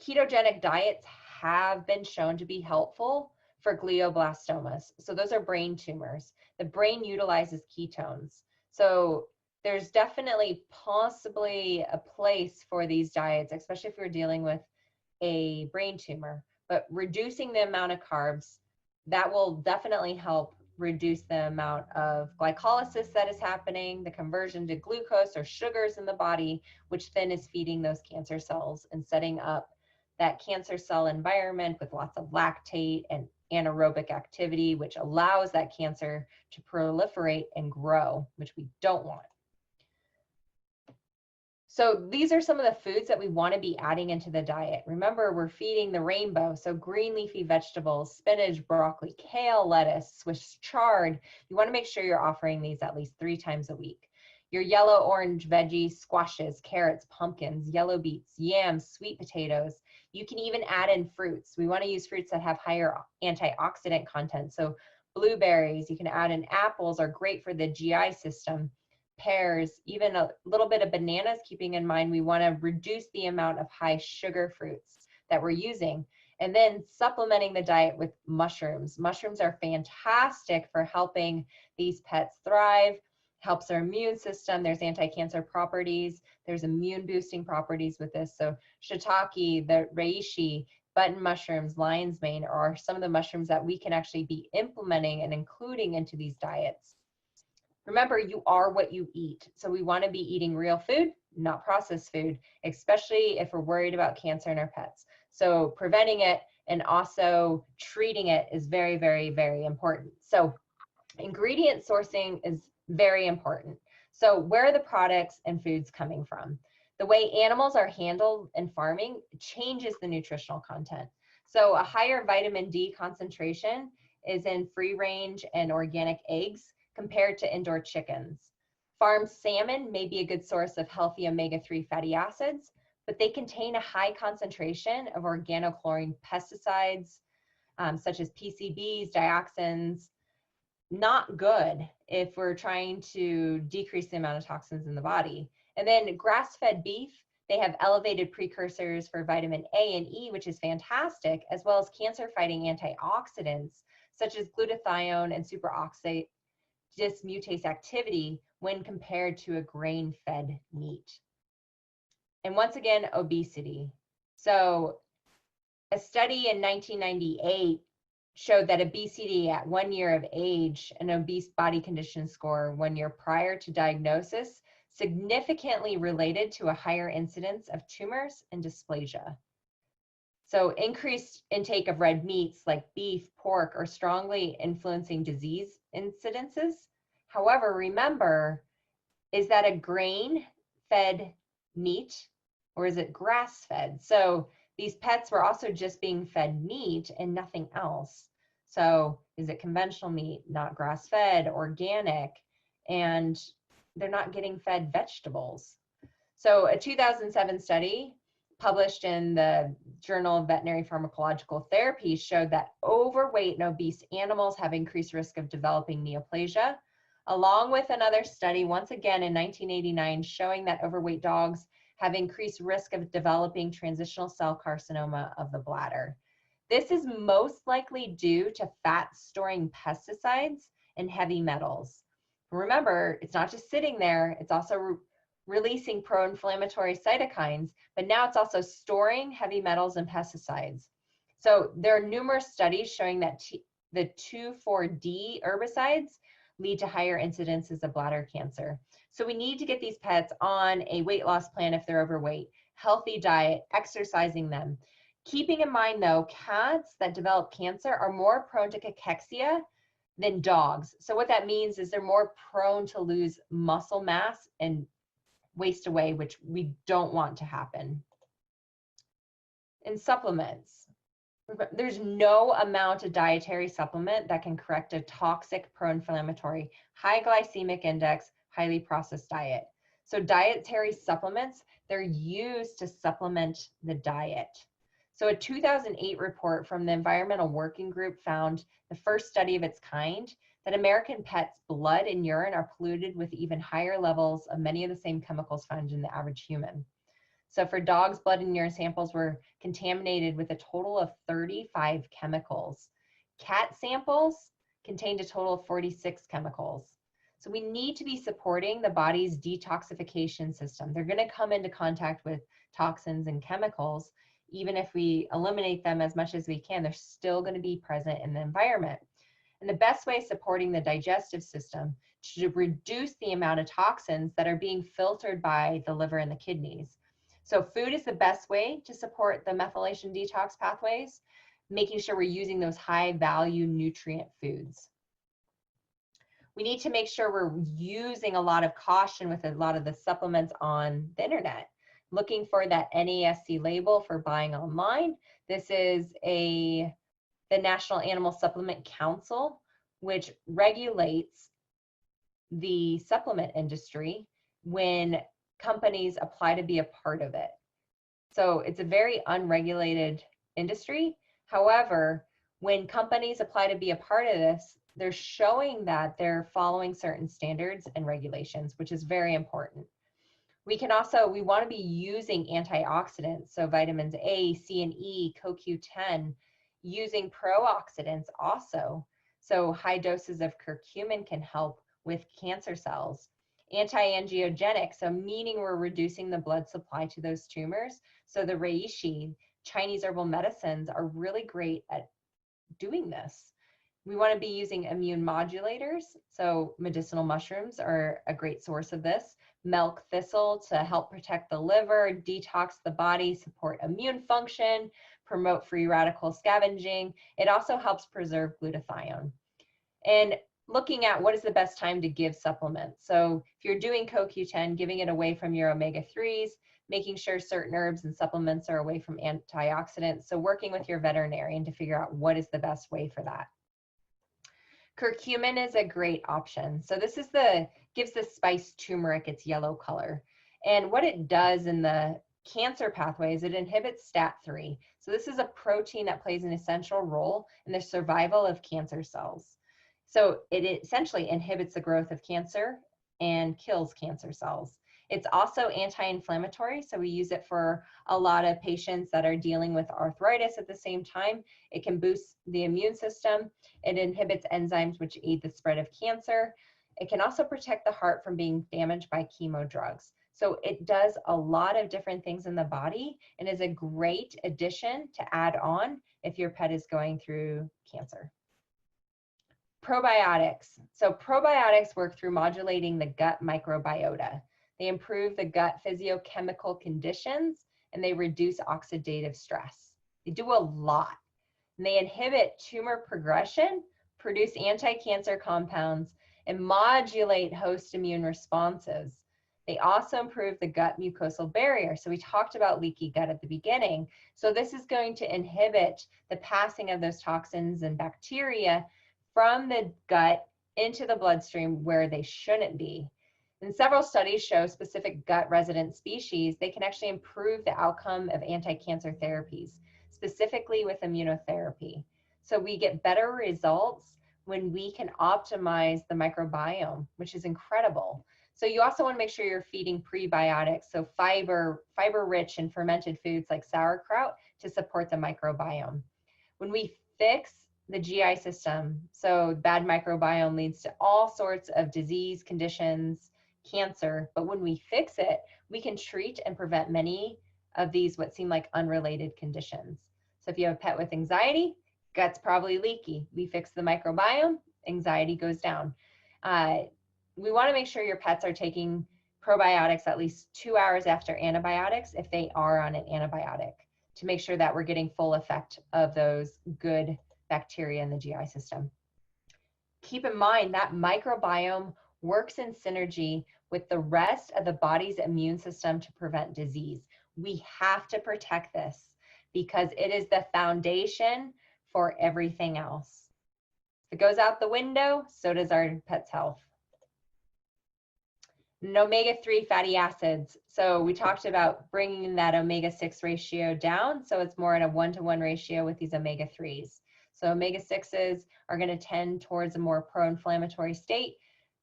Ketogenic diets have been shown to be helpful for glioblastomas. So those are brain tumors. The brain utilizes ketones. So there's definitely possibly a place for these diets, especially if we're dealing with a brain tumor. But reducing the amount of carbs, that will definitely help reduce the amount of glycolysis that is happening, the conversion to glucose or sugars in the body, which then is feeding those cancer cells and setting up that cancer cell environment with lots of lactate and anaerobic activity, which allows that cancer to proliferate and grow, which we don't want. So these are some of the foods that we want to be adding into the diet. Remember, we're feeding the rainbow. So green leafy vegetables, spinach, broccoli, kale, lettuce, Swiss chard. You want to make sure you're offering these at least 3 times a week. Your yellow, orange veggies, squashes, carrots, pumpkins, yellow beets, yams, sweet potatoes. You can even add in fruits. We want to use fruits that have higher antioxidant content. So blueberries, you can add in apples, are great for the GI system. Pears, even a little bit of bananas, keeping in mind we want to reduce the amount of high sugar fruits that we're using. And then supplementing the diet with mushrooms. Mushrooms are fantastic for helping these pets thrive, helps their immune system. There's anti-cancer properties. There's immune boosting properties with this. So shiitake, the reishi, button mushrooms, lion's mane are some of the mushrooms that we can actually be implementing and including into these diets. Remember, you are what you eat. So we want to be eating real food, not processed food, especially if we're worried about cancer in our pets. So preventing it and also treating it is very, very, very important. So ingredient sourcing is very important. So where are the products and foods coming from? The way animals are handled in farming changes the nutritional content. So a higher vitamin D concentration is in free range and organic eggs compared to indoor chickens. Farmed salmon may be a good source of healthy omega-3 fatty acids, but they contain a high concentration of organochlorine pesticides, such as PCBs, dioxins. Not good if we're trying to decrease the amount of toxins in the body. And then grass-fed beef, they have elevated precursors for vitamin A and E, which is fantastic, as well as cancer-fighting antioxidants, such as glutathione and superoxide dismutase activity when compared to a grain-fed meat. And once again, obesity. So a study in 1998 showed that obesity at 1 year of age, an obese body condition score 1 year prior to diagnosis, significantly related to a higher incidence of tumors and dysplasia. So increased intake of red meats like beef, pork are strongly influencing disease incidences. However, remember, is that a grain-fed meat or is it grass-fed? So these pets were also just being fed meat and nothing else. So is it conventional meat, not grass-fed, organic, and they're not getting fed vegetables? So a 2007 study published in the Journal of Veterinary Pharmacological Therapy showed that overweight and obese animals have increased risk of developing neoplasia, along with another study, once again in 1989, showing that overweight dogs have increased risk of developing transitional cell carcinoma of the bladder. This is most likely due to fat-storing pesticides and heavy metals. Remember, it's not just sitting there, it's also releasing pro-inflammatory cytokines, but now it's also storing heavy metals and pesticides. So there are numerous studies showing that the 2,4-D herbicides lead to higher incidences of bladder cancer. So we need to get these pets on a weight loss plan if they're overweight, healthy diet, exercising them. Keeping in mind though, cats that develop cancer are more prone to cachexia than dogs. So what that means is they're more prone to lose muscle mass and waste away, which we don't want to happen. In supplements, there's no amount of dietary supplement that can correct a toxic, pro-inflammatory, high glycemic index, highly processed diet. So dietary supplements, they're used to supplement the diet. So a 2008 report from the Environmental Working Group found the first study of its kind that American pets' blood and urine are polluted with even higher levels of many of the same chemicals found in the average human. So for dogs, blood and urine samples were contaminated with a total of 35 chemicals. Cat samples contained a total of 46 chemicals. So we need to be supporting the body's detoxification system. They're going to come into contact with toxins and chemicals. Even if we eliminate them as much as we can, they're still going to be present in the environment. And the best way of supporting the digestive system to reduce the amount of toxins that are being filtered by the liver and the kidneys. So food is the best way to support the methylation detox pathways, making sure we're using those high value nutrient foods. We need to make sure we're using a lot of caution with a lot of the supplements on the internet. Looking for that NASC label for buying online. This is the National Animal Supplement Council, which regulates the supplement industry when companies apply to be a part of it. So it's a very unregulated industry. However, when companies apply to be a part of this, they're showing that they're following certain standards and regulations, which is very important. We want to be using antioxidants, so vitamins A, C, and E, CoQ10, using pro-oxidants also. So high doses of curcumin can help with cancer cells. Anti-angiogenic, so meaning we're reducing the blood supply to those tumors. So the reishi, Chinese herbal medicines are really great at doing this. We want to be using immune modulators. So medicinal mushrooms are a great source of this. Milk thistle to help protect the liver, detox the body, support immune function, promote free radical scavenging. It also helps preserve glutathione. And looking at what is the best time to give supplements. So if you're doing CoQ10, giving it away from your omega-3s, making sure certain herbs and supplements are away from antioxidants. So working with your veterinarian to figure out what is the best way for that. Curcumin is a great option. So this is gives the spice turmeric its yellow color. And what it does in the cancer pathways, it inhibits STAT3. So this is a protein that plays an essential role in the survival of cancer cells. So it essentially inhibits the growth of cancer and kills cancer cells. It's also anti-inflammatory, so we use it for a lot of patients that are dealing with arthritis at the same time. It can boost the immune system. It inhibits enzymes which aid the spread of cancer. It can also protect the heart from being damaged by chemo drugs. So it does a lot of different things in the body and is a great addition to add on if your pet is going through cancer. Probiotics. So probiotics work through modulating the gut microbiota. They improve the gut physiochemical conditions and they reduce oxidative stress. They do a lot. And they inhibit tumor progression, produce anti-cancer compounds, and modulate host immune responses. They also improve the gut mucosal barrier. So we talked about leaky gut at the beginning. So this is going to inhibit the passing of those toxins and bacteria from the gut into the bloodstream where they shouldn't be. And several studies show specific gut resident species, they can actually improve the outcome of anti-cancer therapies, specifically with immunotherapy. So we get better results when we can optimize the microbiome, which is incredible. So you also want to make sure you're feeding prebiotics, so fiber-rich and fermented foods like sauerkraut to support the microbiome. When we fix the GI system, so bad microbiome leads to all sorts of disease conditions, cancer, but when we fix it, we can treat and prevent many of these what seem like unrelated conditions. So if you have a pet with anxiety, gut's probably leaky. We fix the microbiome, anxiety goes down. We want to make sure your pets are taking probiotics at least 2 hours after antibiotics if they are on an antibiotic, to make sure that we're getting full effect of those good bacteria in the GI system. Keep in mind that microbiome works in synergy with the rest of the body's immune system to prevent disease. We have to protect this because it is the foundation for everything else. If it goes out the window, so does our pet's health. And omega-3 fatty acids. So we talked about bringing that omega-6 ratio down, so it's more in a 1-to-1 ratio with these omega-3s. So omega-6s are going to tend towards a more pro-inflammatory state,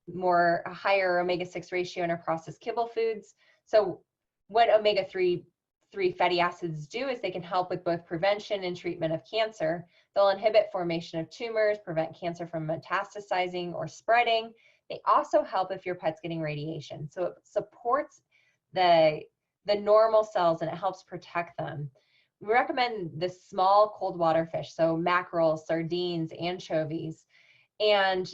a higher omega-6 ratio in our processed kibble foods. So what omega-3 fatty acids do is they can help with both prevention and treatment of cancer. They'll inhibit formation of tumors, prevent cancer from metastasizing or spreading. They also help if your pet's getting radiation. So it supports the normal cells and it helps protect them. We recommend the small cold water fish, so mackerel, sardines, anchovies, and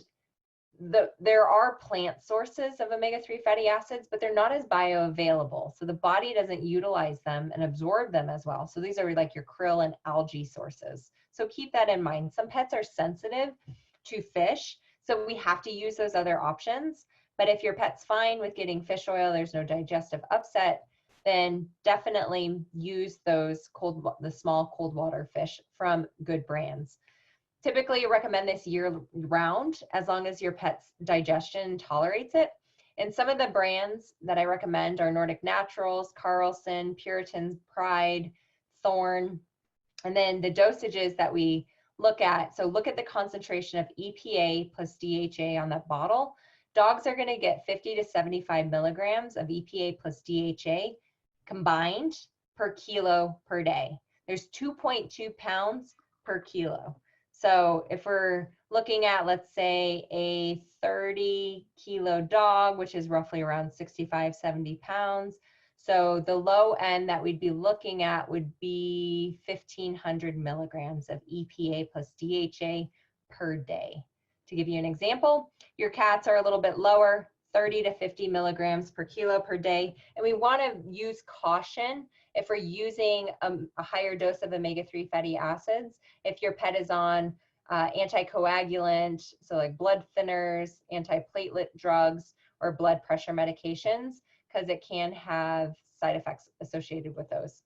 there are plant sources of omega-3 fatty acids, but they're not as bioavailable. So the body doesn't utilize them and absorb them as well. So these are like your krill and algae sources. So keep that in mind. Some pets are sensitive to fish, so we have to use those other options. But if your pet's fine with getting fish oil, there's no digestive upset, then definitely use the small cold water fish from good brands. Typically, you recommend this year round as long as your pet's digestion tolerates it. And some of the brands that I recommend are Nordic Naturals, Carlson, Puritan's Pride, Thorn. And then the dosages that we look at, so look at the concentration of EPA plus DHA on that bottle. Dogs are going to get 50 to 75 milligrams of EPA plus DHA combined per kilo per day. There's 2.2 pounds per kilo. So if we're looking at, let's say, a 30-kilo dog, which is roughly around 65, 70 pounds, so the low end that we'd be looking at would be 1,500 milligrams of EPA plus DHA per day. To give you an example, your cats are a little bit lower, 30 to 50 milligrams per kilo per day. And we want to use caution if we're using a higher dose of omega-3 fatty acids. If your pet is on anticoagulant, so like blood thinners, antiplatelet drugs, or blood pressure medications, because it can have side effects associated with those.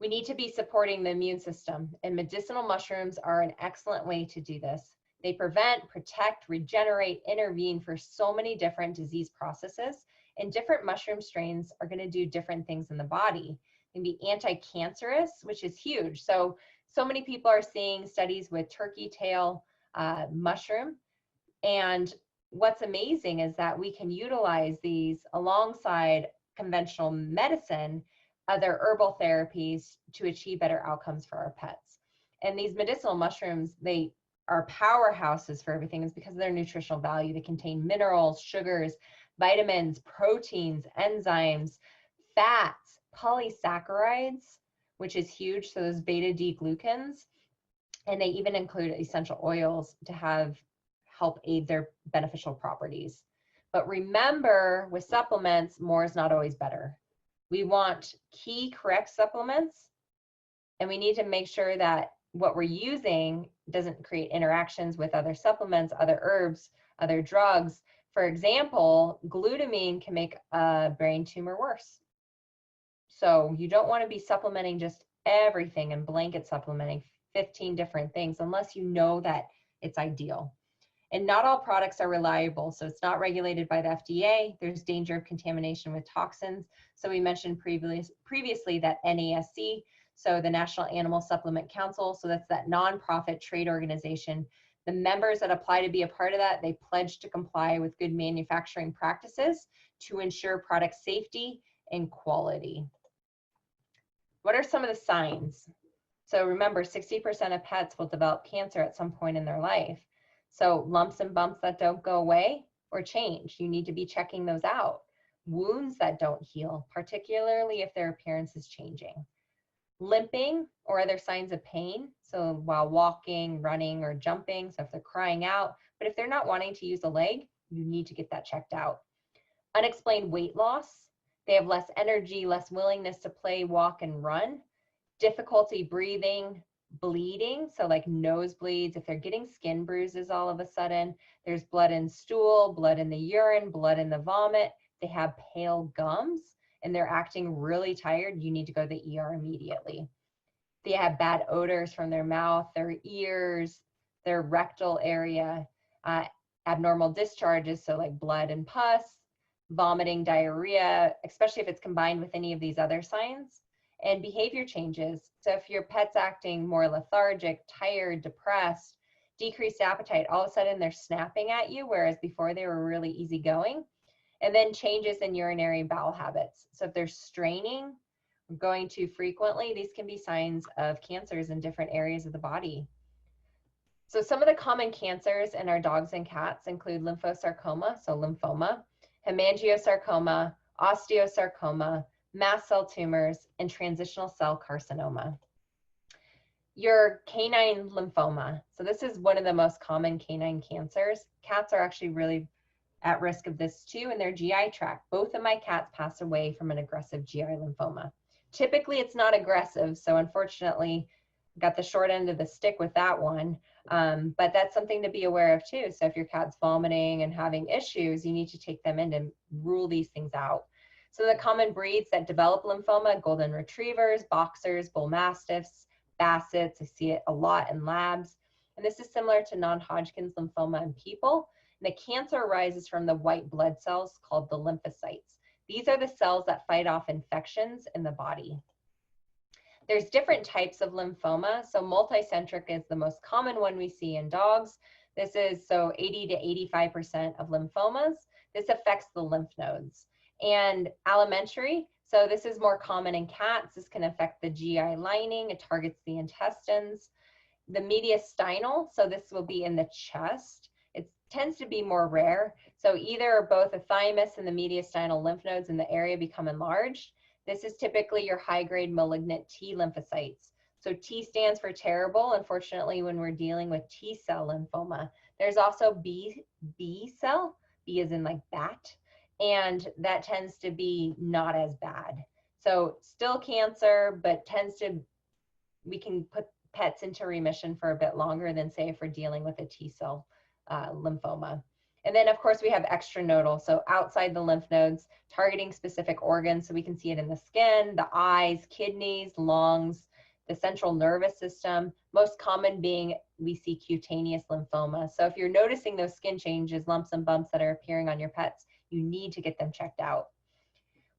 We need to be supporting the immune system, and medicinal mushrooms are an excellent way to do this. They prevent, protect, regenerate, intervene for so many different disease processes, and different mushroom strains are going to do different things in the body. They can be anti-cancerous, which is huge. So many people are seeing studies with turkey tail mushroom, and what's amazing is that we can utilize these alongside conventional medicine, other herbal therapies, to achieve better outcomes for our pets. And these medicinal mushrooms, they are powerhouses for everything, is because of their nutritional value. They contain minerals, sugars, vitamins, proteins, enzymes, fats, polysaccharides, which is huge, so those beta-D-glucans, and they even include essential oils to help aid their beneficial properties. But remember, with supplements, more is not always better. We want key correct supplements And we need to make sure that what we're using doesn't create interactions with other supplements, other herbs, other drugs. For example, glutamine can make a brain tumor worse. So you don't want to be supplementing just everything and blanket supplementing 15 different things unless you know that it's ideal. And not all products are reliable, so it's not regulated by the FDA. There's danger of contamination with toxins. So we mentioned previously that NASC, so the National Animal Supplement Council, so that's that nonprofit trade organization. The members that apply to be a part of that, they pledge to comply with good manufacturing practices to ensure product safety and quality. What are some of the signs? So remember, 60% of pets will develop cancer at some point in their life. So lumps and bumps that don't go away or change, you need to be checking those out. Wounds that don't heal, particularly if their appearance is changing. Limping or other signs of pain, so while walking, running, or jumping, so if they're crying out, but if they're not wanting to use a leg, you need to get that checked out. Unexplained weight loss, they have less energy, less willingness to play, walk, and run. Difficulty breathing, bleeding, so like nosebleeds, if they're getting skin bruises all of a sudden, there's blood in stool, blood in the urine, blood in the vomit, they have pale gums, and they're acting really tired, you need to go to the ER immediately. They have bad odors from their mouth, their ears, their rectal area, abnormal discharges, so like blood and pus, vomiting, diarrhea, especially if it's combined with any of these other signs. And behavior changes. So if your pet's acting more lethargic, tired, depressed, decreased appetite, all of a sudden they're snapping at you, whereas before they were really easygoing. And then changes in urinary and bowel habits. So if they're straining, going too frequently, these can be signs of cancers in different areas of the body. So some of the common cancers in our dogs and cats include lymphosarcoma, so lymphoma, hemangiosarcoma, osteosarcoma, mast cell tumors, and transitional cell carcinoma. Your canine lymphoma. So this is one of the most common canine cancers. Cats are actually really at risk of this too in their GI tract. Both of my cats passed away from an aggressive GI lymphoma. Typically it's not aggressive, so unfortunately got the short end of the stick with that one, but that's something to be aware of too. So if your cat's vomiting and having issues, you need to take them in to rule these things out. So the common breeds that develop lymphoma, golden retrievers, boxers, bull mastiffs, bassets, I see it a lot in labs. And this is similar to non-Hodgkin's lymphoma in people. And the cancer arises from the white blood cells called the lymphocytes. These are the cells that fight off infections in the body. There's different types of lymphoma. So multicentric is the most common one we see in dogs. This is so 80 to 85% of lymphomas. This affects the lymph nodes. And alimentary, so this is more common in cats. This can affect the GI lining. It targets the intestines. The mediastinal, so this will be in the chest. It tends to be more rare. So either or both the thymus and the mediastinal lymph nodes in the area become enlarged. This is typically your high-grade malignant T lymphocytes. So T stands for terrible, unfortunately, when we're dealing with T-cell lymphoma. There's also B cell, B as in like bat, and that tends to be not as bad. So still cancer, but we can put pets into remission for a bit longer than say if we're dealing with a T-cell lymphoma. And then of course we have extranodal, so outside the lymph nodes, targeting specific organs. So we can see it in the skin, the eyes, kidneys, lungs, the central nervous system. Most common being we see cutaneous lymphoma. So if you're noticing those skin changes, lumps and bumps that are appearing on your pets, you need to get them checked out.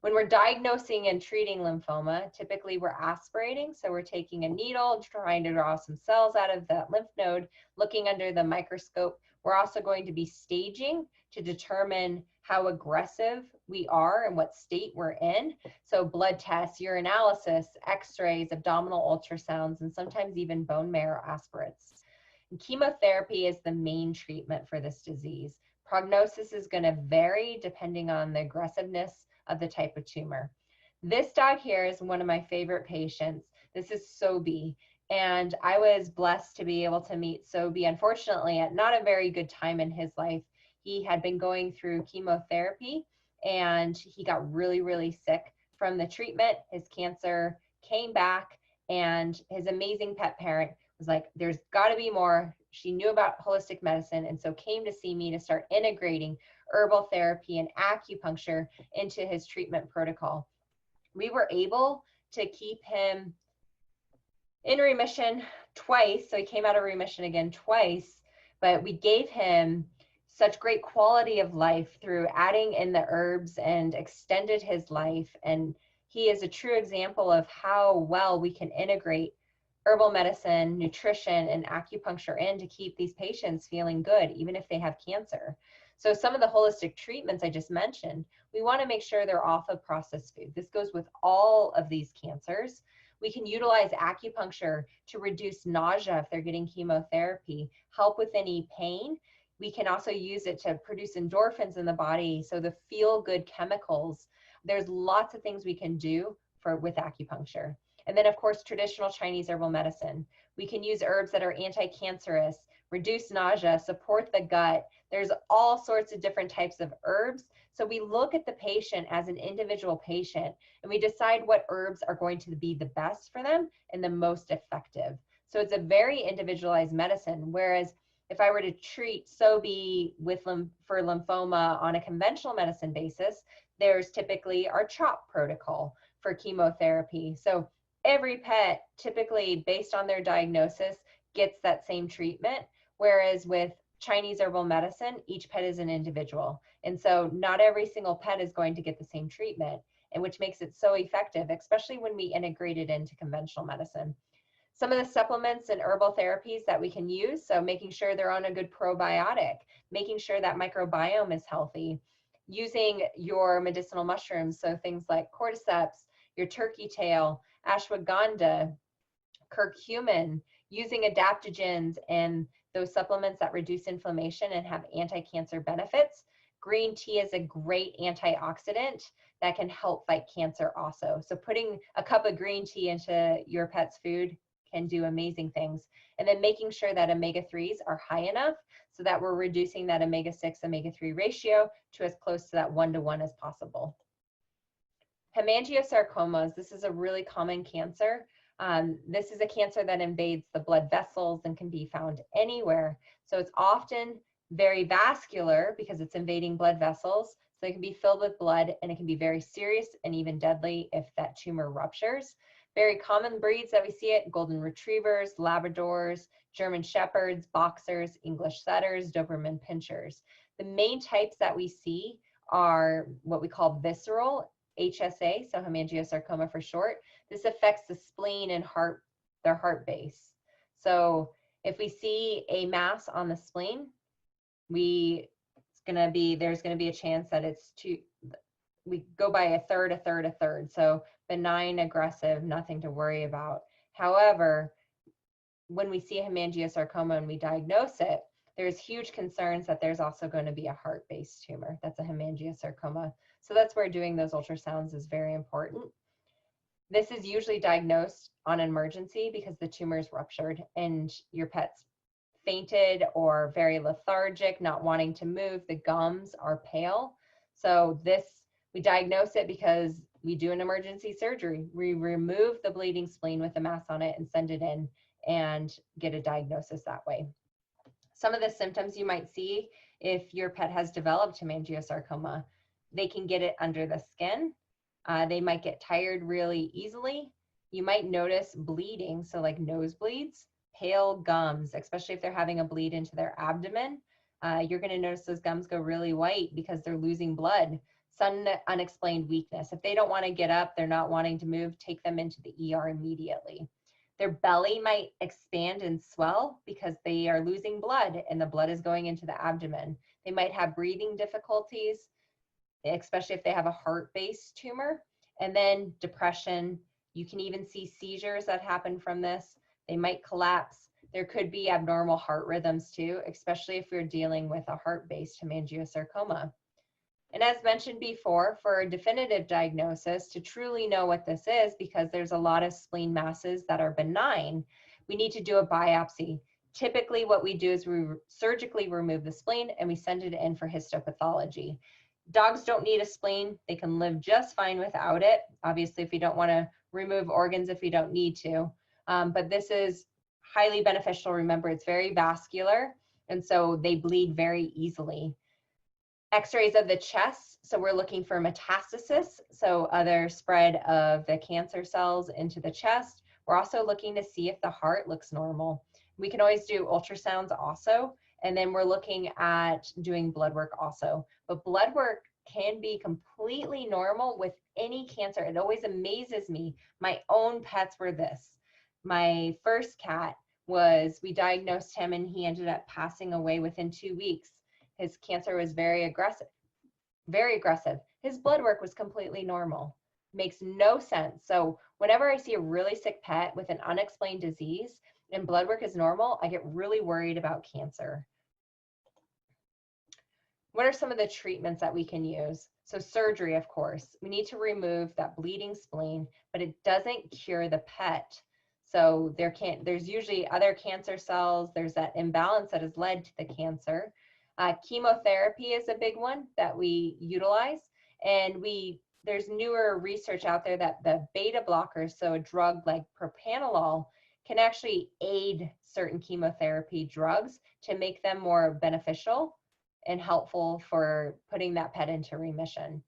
When we're diagnosing and treating lymphoma, typically we're aspirating. So we're taking a needle, trying to draw some cells out of that lymph node, looking under the microscope. We're also going to be staging to determine how aggressive we are and what state we're in. So blood tests, urinalysis, x-rays, abdominal ultrasounds, and sometimes even bone marrow aspirates. And chemotherapy is the main treatment for this disease. Prognosis is going to vary depending on the aggressiveness of the type of tumor. This dog here is one of my favorite patients. This is Sobe, and I was blessed to be able to meet Sobe, unfortunately, at not a very good time in his life. He had been going through chemotherapy, and he got really, really sick from the treatment. His cancer came back, and his amazing pet parent was like, there's got to be more. She knew about holistic medicine, and so came to see me to start integrating herbal therapy and acupuncture into his treatment protocol. We were able to keep him in remission twice. So he came out of remission again twice, but we gave him such great quality of life through adding in the herbs and extended his life. And he is a true example of how well we can integrate herbal medicine, nutrition, and acupuncture in to keep these patients feeling good, even if they have cancer. So some of the holistic treatments I just mentioned, we want to make sure they're off of processed food. This goes with all of these cancers. We can utilize acupuncture to reduce nausea if they're getting chemotherapy, help with any pain. We can also use it to produce endorphins in the body, so the feel-good chemicals. There's lots of things we can do with acupuncture. And then, of course, traditional Chinese herbal medicine. We can use herbs that are anti-cancerous, reduce nausea, support the gut. There's all sorts of different types of herbs. So we look at the patient as an individual patient, and we decide what herbs are going to be the best for them and the most effective. So it's a very individualized medicine. Whereas if I were to treat SOBI for lymphoma on a conventional medicine basis, there's typically our CHOP protocol for chemotherapy. So every pet, typically based on their diagnosis, gets that same treatment. Whereas with Chinese herbal medicine, each pet is an individual. And so not every single pet is going to get the same treatment, and which makes it so effective, especially when we integrate it into conventional medicine. Some of the supplements and herbal therapies that we can use, so making sure they're on a good probiotic, making sure that microbiome is healthy, using your medicinal mushrooms, so things like cordyceps, your turkey tail, ashwagandha, curcumin, using adaptogens and those supplements that reduce inflammation and have anti-cancer benefits. Green tea is a great antioxidant that can help fight cancer also. So putting a cup of green tea into your pet's food can do amazing things. And then making sure that omega-3s are high enough so that we're reducing that omega-6, omega-3 ratio to as close to that 1-to-1 as possible. Hemangiosarcomas, this is a really common cancer. This is a cancer that invades the blood vessels and can be found anywhere. So it's often very vascular because it's invading blood vessels. So it can be filled with blood, and it can be very serious and even deadly if that tumor ruptures. Very common breeds that we see it: golden retrievers, Labradors, German Shepherds, Boxers, English Setters, Doberman Pinschers. The main types that we see are what we call visceral, HSA, so hemangiosarcoma for short. This affects the spleen and their heart base. So if we see a mass on the spleen, there's gonna be a chance that we go by a third. So benign, aggressive, nothing to worry about. However, when we see a hemangiosarcoma and we diagnose it, there's huge concerns that there's also going to be a heart-based tumor. That's a hemangiosarcoma. So that's where doing those ultrasounds is very important. This is usually diagnosed on an emergency because the tumor is ruptured and your pet's fainted or very lethargic, not wanting to move. The gums are pale. So we diagnose it because we do an emergency surgery. We remove the bleeding spleen with a mass on it and send it in and get a diagnosis that way. Some of the symptoms you might see if your pet has developed hemangiosarcoma: they can get it under the skin. They might get tired really easily. You might notice bleeding, so like nosebleeds, pale gums, especially if they're having a bleed into their abdomen. You're going to notice those gums go really white because they're losing blood. Sudden unexplained weakness. If they don't want to get up, they're not wanting to move, take them into the ER immediately. Their belly might expand and swell because they are losing blood and the blood is going into the abdomen. They might have breathing difficulties, especially if they have a heart-based tumor. And then depression. You can even see seizures that happen from this. They might collapse. There could be abnormal heart rhythms too, especially if you're dealing with a heart-based hemangiosarcoma. And as mentioned before, for a definitive diagnosis, to truly know what this is, because there's a lot of spleen masses that are benign, we need to do a biopsy. Typically what we do is we surgically remove the spleen and we send it in for histopathology. Dogs don't need a spleen. They can live just fine without it. Obviously, if you don't want to remove organs if you don't need to. But this is highly beneficial. Remember, it's very vascular, and so they bleed very easily. X-rays of the chest, so we're looking for metastasis, so other spread of the cancer cells into the chest. We're also looking to see if the heart looks normal. We can always do ultrasounds also, and then we're looking at doing blood work also. But blood work can be completely normal with any cancer. It always amazes me. My own pets were this. My first cat we diagnosed him and he ended up passing away within 2 weeks. His cancer was very aggressive, very aggressive. His blood work was completely normal. Makes no sense. So whenever I see a really sick pet with an unexplained disease and blood work is normal, I get really worried about cancer. What are some of the treatments that we can use? So surgery, of course. We need to remove that bleeding spleen, but it doesn't cure the pet. So there's usually other cancer cells. There's that imbalance that has led to the cancer. Chemotherapy is a big one that we utilize, and there's newer research out there that the beta blockers, so a drug like propranolol, can actually aid certain chemotherapy drugs to make them more beneficial and helpful for putting that pet into remission.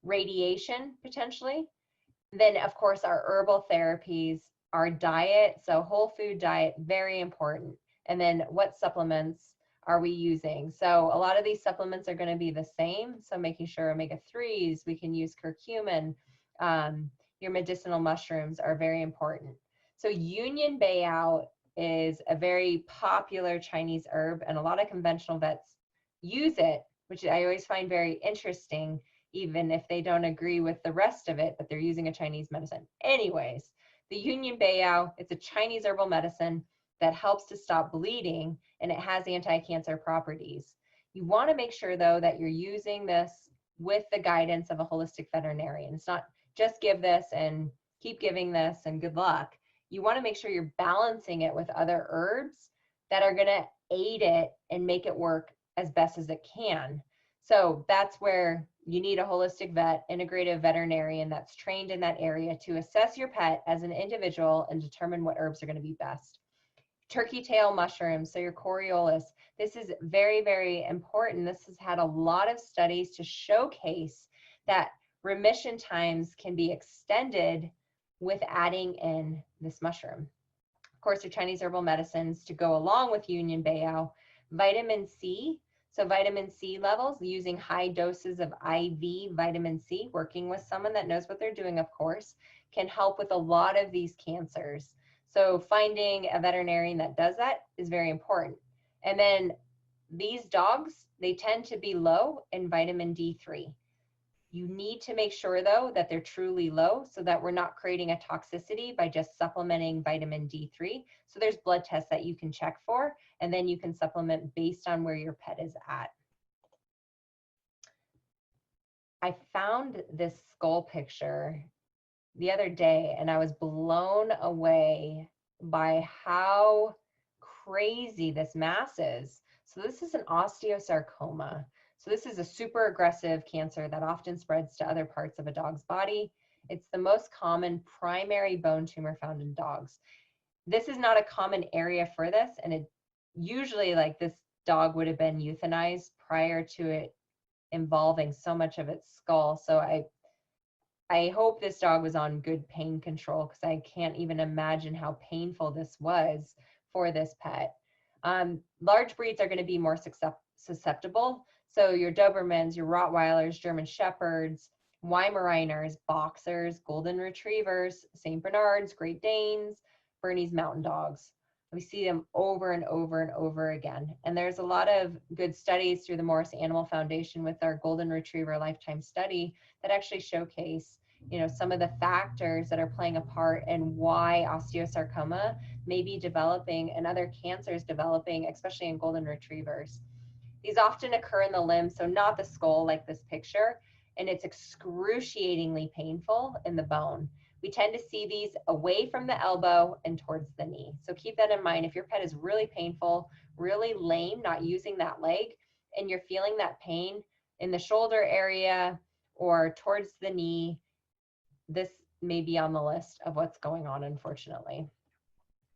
Radiation, potentially. Then, of course, our herbal therapies, our diet, so whole food diet, very important. And then what supplements are we using? So a lot of these supplements are going to be the same. So making sure omega-3s, we can use curcumin, your medicinal mushrooms are very important. So Union Bayou is a very popular Chinese herb, and a lot of conventional vets use it, which I always find very interesting, even if they don't agree with the rest of it, but they're using a Chinese medicine. Anyways, the Union Bayou, it's a Chinese herbal medicine that helps to stop bleeding, and it has anti-cancer properties. You want to make sure, though, that you're using this with the guidance of a holistic veterinarian. It's not just give this and keep giving this and good luck. You want to make sure you're balancing it with other herbs that are going to aid it and make it work as best as it can. So that's where you need a holistic vet, integrative veterinarian that's trained in that area to assess your pet as an individual and determine what herbs are going to be best. Turkey tail mushrooms, so your Coriolis. This is very, very important. This has had a lot of studies to showcase that remission times can be extended with adding in this mushroom. Of course, your Chinese herbal medicines to go along with Union Bayou. Vitamin C, so vitamin C levels, using high doses of IV vitamin C, working with someone that knows what they're doing, of course, can help with a lot of these cancers. So finding a veterinarian that does that is very important. And then these dogs, they tend to be low in vitamin D3. You need to make sure, though, that they're truly low so that we're not creating a toxicity by just supplementing vitamin D3. So there's blood tests that you can check for, and then you can supplement based on where your pet is at. I found this skull picture the other day, and I was blown away by how crazy this mass is. So this is an osteosarcoma. So this is a super aggressive cancer that often spreads to other parts of a dog's body. It's the most common primary bone tumor found in dogs. This is not a common area for this, and it usually, like, this dog would have been euthanized prior to it involving so much of its skull. So I hope this dog was on good pain control, because I can't even imagine how painful this was for this pet. Large breeds are going to be more susceptible. So your Dobermans, your Rottweilers, German Shepherds, Weimaraners, Boxers, Golden Retrievers, St. Bernards, Great Danes, Bernese Mountain Dogs. We see them over and over and over again. And there's a lot of good studies through the Morris Animal Foundation with our Golden Retriever Lifetime Study that actually showcase, some of the factors that are playing a part in why osteosarcoma may be developing and other cancers developing, especially in Golden Retrievers. These often occur in the limbs, so not the skull like this picture, and it's excruciatingly painful in the bone. We tend to see these away from the elbow and towards the knee. So keep that in mind. If your pet is really painful, really lame, not using that leg, and you're feeling that pain in the shoulder area or towards the knee, this may be on the list of what's going on, unfortunately.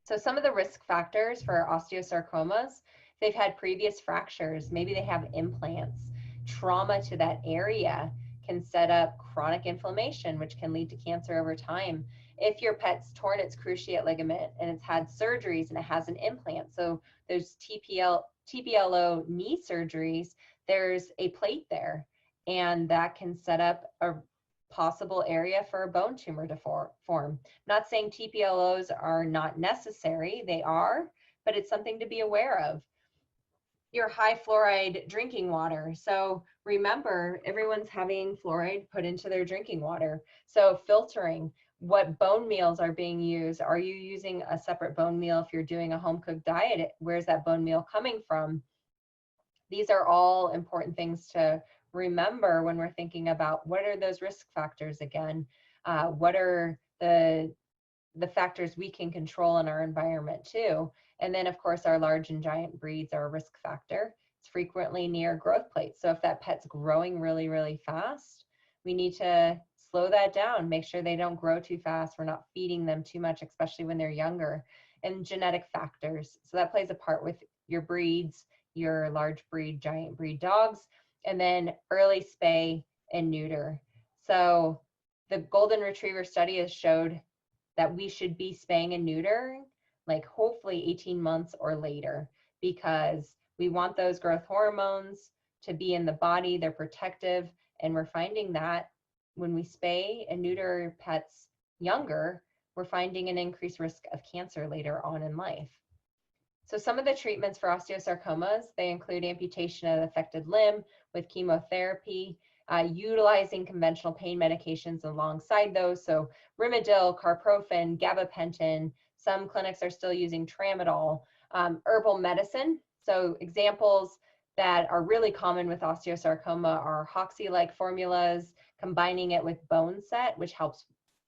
So some of the risk factors for osteosarcomas, if they've had previous fractures, maybe they have implants, trauma to that area can set up chronic inflammation, which can lead to cancer over time. If your pet's torn its cruciate ligament and it's had surgeries and it has an implant, so there's TPLO knee surgeries, there's a plate there, and that can set up a possible area for a bone tumor to form. Not saying TPLOs are not necessary, they are, but it's something to be aware of. Your high fluoride drinking water. So remember, everyone's having fluoride put into their drinking water. So filtering, what bone meals are being used? Are you using a separate bone meal if you're doing a home cooked diet? Where's that bone meal coming from? These are all important things to remember when we're thinking about what are those risk factors again? What are the factors we can control in our environment too? And then of course our large and giant breeds are a risk factor. It's frequently near growth plates. So if that pet's growing really, really fast, we need to slow that down, make sure they don't grow too fast. We're not feeding them too much, especially when they're younger. And genetic factors. So that plays a part with your breeds, your large breed, giant breed dogs, and then early spay and neuter. So the golden retriever study has showed that we should be spaying and neutering like hopefully 18 months or later, because we want those growth hormones to be in the body, they're protective, and we're finding that when we spay and neuter pets younger, we're finding an increased risk of cancer later on in life. So some of the treatments for osteosarcomas, they include amputation of the affected limb with chemotherapy, utilizing conventional pain medications alongside those. So Rimadyl, carprofen, gabapentin. Some clinics are still using tramadol. Herbal medicine. So examples that are really common with osteosarcoma are Hoxie-like formulas, combining it with bone set, which helps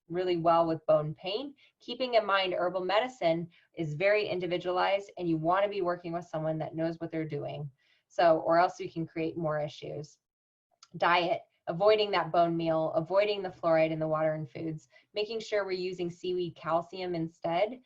really well with bone pain. Keeping in mind herbal medicine is very individualized, and you want to be working with someone that knows what they're doing. So, or else you can create more issues. Diet, avoiding that bone meal, avoiding the fluoride in the water and foods, making sure we're using seaweed calcium instead,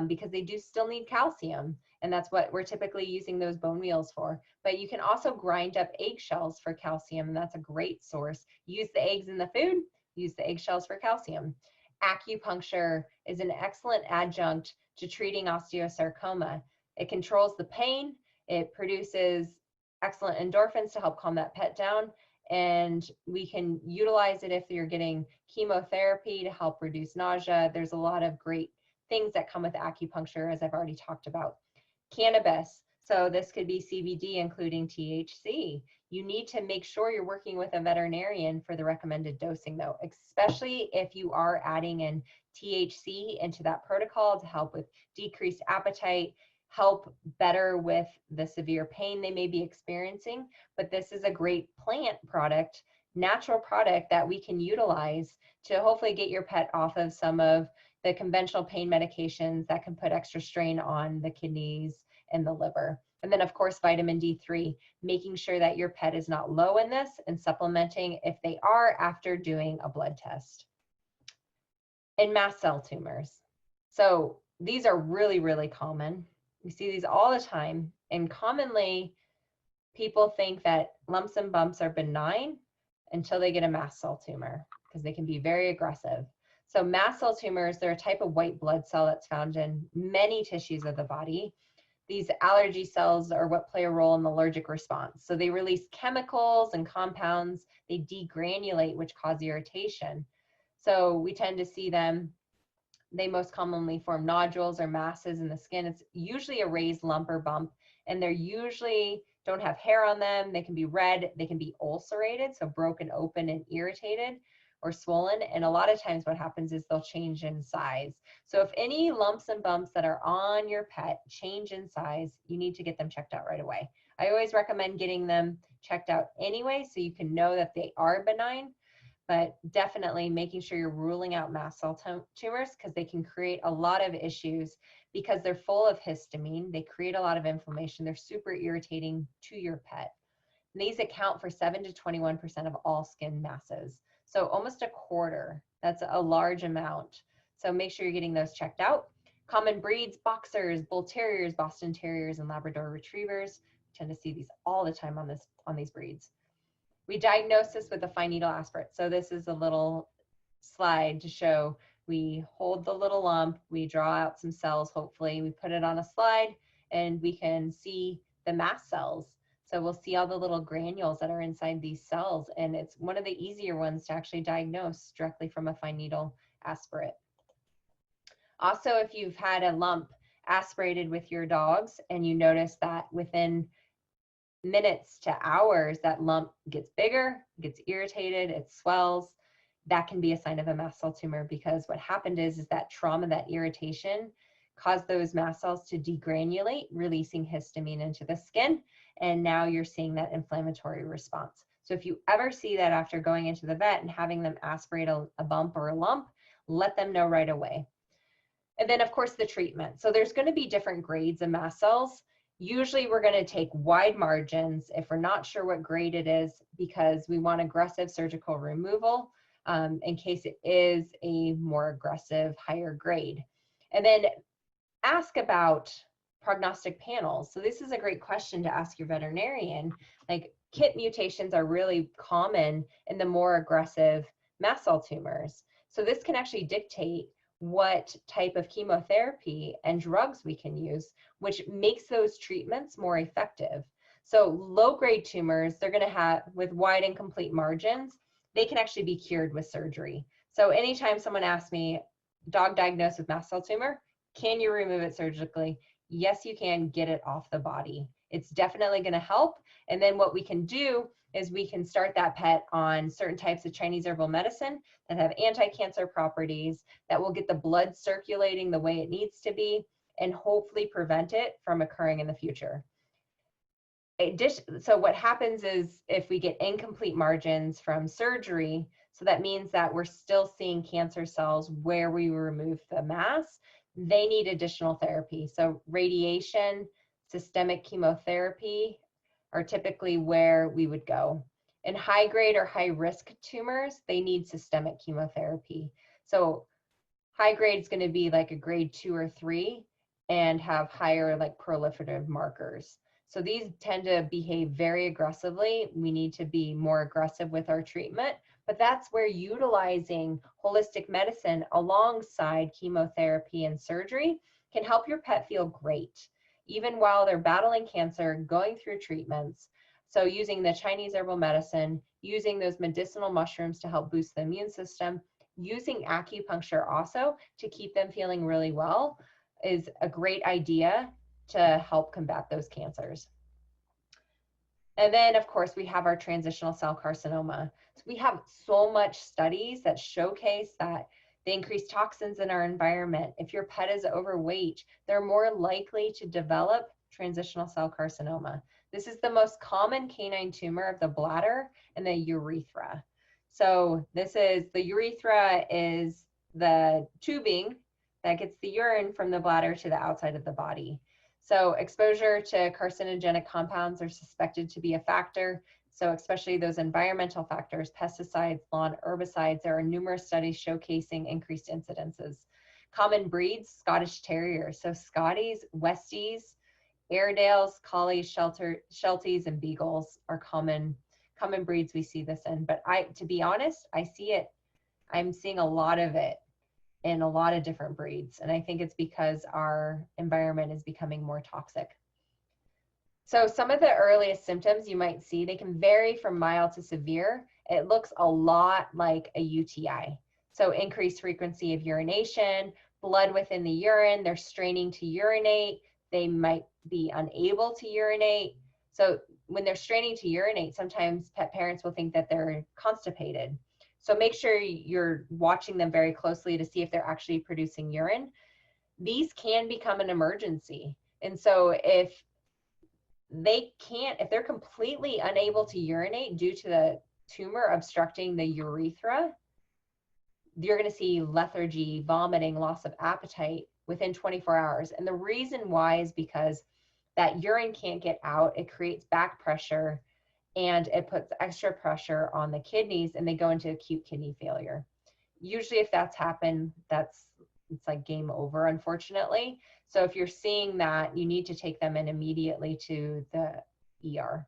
because they do still need calcium. And that's what we're typically using those bone meals for. But you can also grind up eggshells for calcium, and that's a great source. Use the eggs in the food, use the eggshells for calcium. Acupuncture is an excellent adjunct to treating osteosarcoma. It controls the pain, it produces excellent endorphins to help calm that pet down, and we can utilize it if you're getting chemotherapy to help reduce nausea. There's a lot of great things that come with acupuncture, as I've already talked about. Cannabis, so this could be CBD, including THC. You need to make sure you're working with a veterinarian for the recommended dosing though, especially if you are adding in THC into that protocol to help with decreased appetite, help better with the severe pain they may be experiencing. But this is a great plant product, natural product that we can utilize to hopefully get your pet off of some of the conventional pain medications that can put extra strain on the kidneys and the liver. And then of course, vitamin D3, making sure that your pet is not low in this and supplementing if they are after doing a blood test. And mast cell tumors. So these are really, really common. We see these all the time, and commonly people think that lumps and bumps are benign until they get a mast cell tumor, because they can be very aggressive. So mast cell tumors, they're a type of white blood cell that's found in many tissues of the body. These allergy cells are what play a role in the allergic response. So they release chemicals and compounds, they degranulate, which cause irritation. So we tend to see them, they most commonly form nodules or masses in the skin. It's usually a raised lump or bump, and they're usually don't have hair on them. They can be red, they can be ulcerated, so broken open and irritated or swollen. And a lot of times what happens is they'll change in size. So if any lumps and bumps that are on your pet change in size, you need to get them checked out right away. I always recommend getting them checked out anyway, so you can know that they are benign, but definitely making sure you're ruling out mast cell tumors, because they can create a lot of issues because they're full of histamine. They create a lot of inflammation. They're super irritating to your pet. And these account for 7 to 21% of all skin masses. So almost a quarter. That's a large amount. So make sure you're getting those checked out. Common breeds, boxers, bull terriers, Boston terriers, and Labrador retrievers. We tend to see these all the time on these breeds. We diagnose this with a fine needle aspirate. So this is a little slide to show we hold the little lump, we draw out some cells, hopefully, we put it on a slide, and we can see the mast cells. So we'll see all the little granules that are inside these cells, and it's one of the easier ones to actually diagnose directly from a fine needle aspirate. Also, if you've had a lump aspirated with your dogs and you notice that within minutes to hours that lump gets bigger, gets irritated, it swells, that can be a sign of a mast cell tumor, because what happened is that trauma, that irritation caused those mast cells to degranulate, releasing histamine into the skin, and now you're seeing that inflammatory response. So if you ever see that after going into the vet and having them aspirate a bump or a lump, let them know right away. And then of course the treatment. So there's going to be different grades of mast cells. Usually we're going to take wide margins if we're not sure what grade it is, because we want aggressive surgical removal in case it is a more aggressive higher grade. And then ask about prognostic panels. So this is a great question to ask your veterinarian. Like, KIT mutations are really common in the more aggressive mast cell tumors. So this can actually dictate what type of chemotherapy and drugs we can use, which makes those treatments more effective. So low-grade tumors, they're going to have, with wide and complete margins, they can actually be cured with surgery. So anytime someone asks me, dog diagnosed with mast cell tumor, can you remove it surgically? Yes, you can. Get it off the body. It's definitely going to help. And then what we can do is we can start that pet on certain types of Chinese herbal medicine that have anti-cancer properties, that will get the blood circulating the way it needs to be, and hopefully prevent it from occurring in the future. So what happens is if we get incomplete margins from surgery, so that means that we're still seeing cancer cells where we remove the mass, they need additional therapy. So radiation, systemic chemotherapy are typically where we would go. In high grade or high risk tumors, they need systemic chemotherapy. So high grade is going to be like a grade 2 or 3 and have higher like proliferative markers. So these tend to behave very aggressively. We need to be more aggressive with our treatment, but that's where utilizing holistic medicine alongside chemotherapy and surgery can help your pet feel great, even while they're battling cancer, going through treatments. So using the Chinese herbal medicine, using those medicinal mushrooms to help boost the immune system, using acupuncture also to keep them feeling really well is a great idea to help combat those cancers. And then, of course, we have our transitional cell carcinoma. So we have so much studies that showcase that the increased toxins in our environment, if your pet is overweight, they're more likely to develop transitional cell carcinoma. This is the most common canine tumor of the bladder and the urethra. So this is, the urethra is the tubing that gets the urine from the bladder to the outside of the body. So exposure to carcinogenic compounds are suspected to be a factor. So especially those environmental factors, pesticides, lawn herbicides, there are numerous studies showcasing increased incidences. Common breeds, Scottish Terriers. So Scotties, Westies, Airedales, Collies, Shelties, and Beagles are common breeds we see this in. But to be honest, I'm seeing a lot of it in a lot of different breeds. And I think it's because our environment is becoming more toxic. So some of the earliest symptoms you might see, they can vary from mild to severe. It looks a lot like a UTI. So increased frequency of urination, blood within the urine, they're straining to urinate, they might be unable to urinate. So when they're straining to urinate, sometimes pet parents will think that they're constipated. So make sure you're watching them very closely to see if they're actually producing urine. These can become an emergency. And so if they're completely unable to urinate due to the tumor obstructing the urethra, you're going to see lethargy, vomiting, loss of appetite within 24 hours. And the reason why is because that urine can't get out. It creates back pressure, and it puts extra pressure on the kidneys, and they go into acute kidney failure. Usually if that's happened, that's it's like game over, unfortunately. So if you're seeing that, you need to take them in immediately to the ER.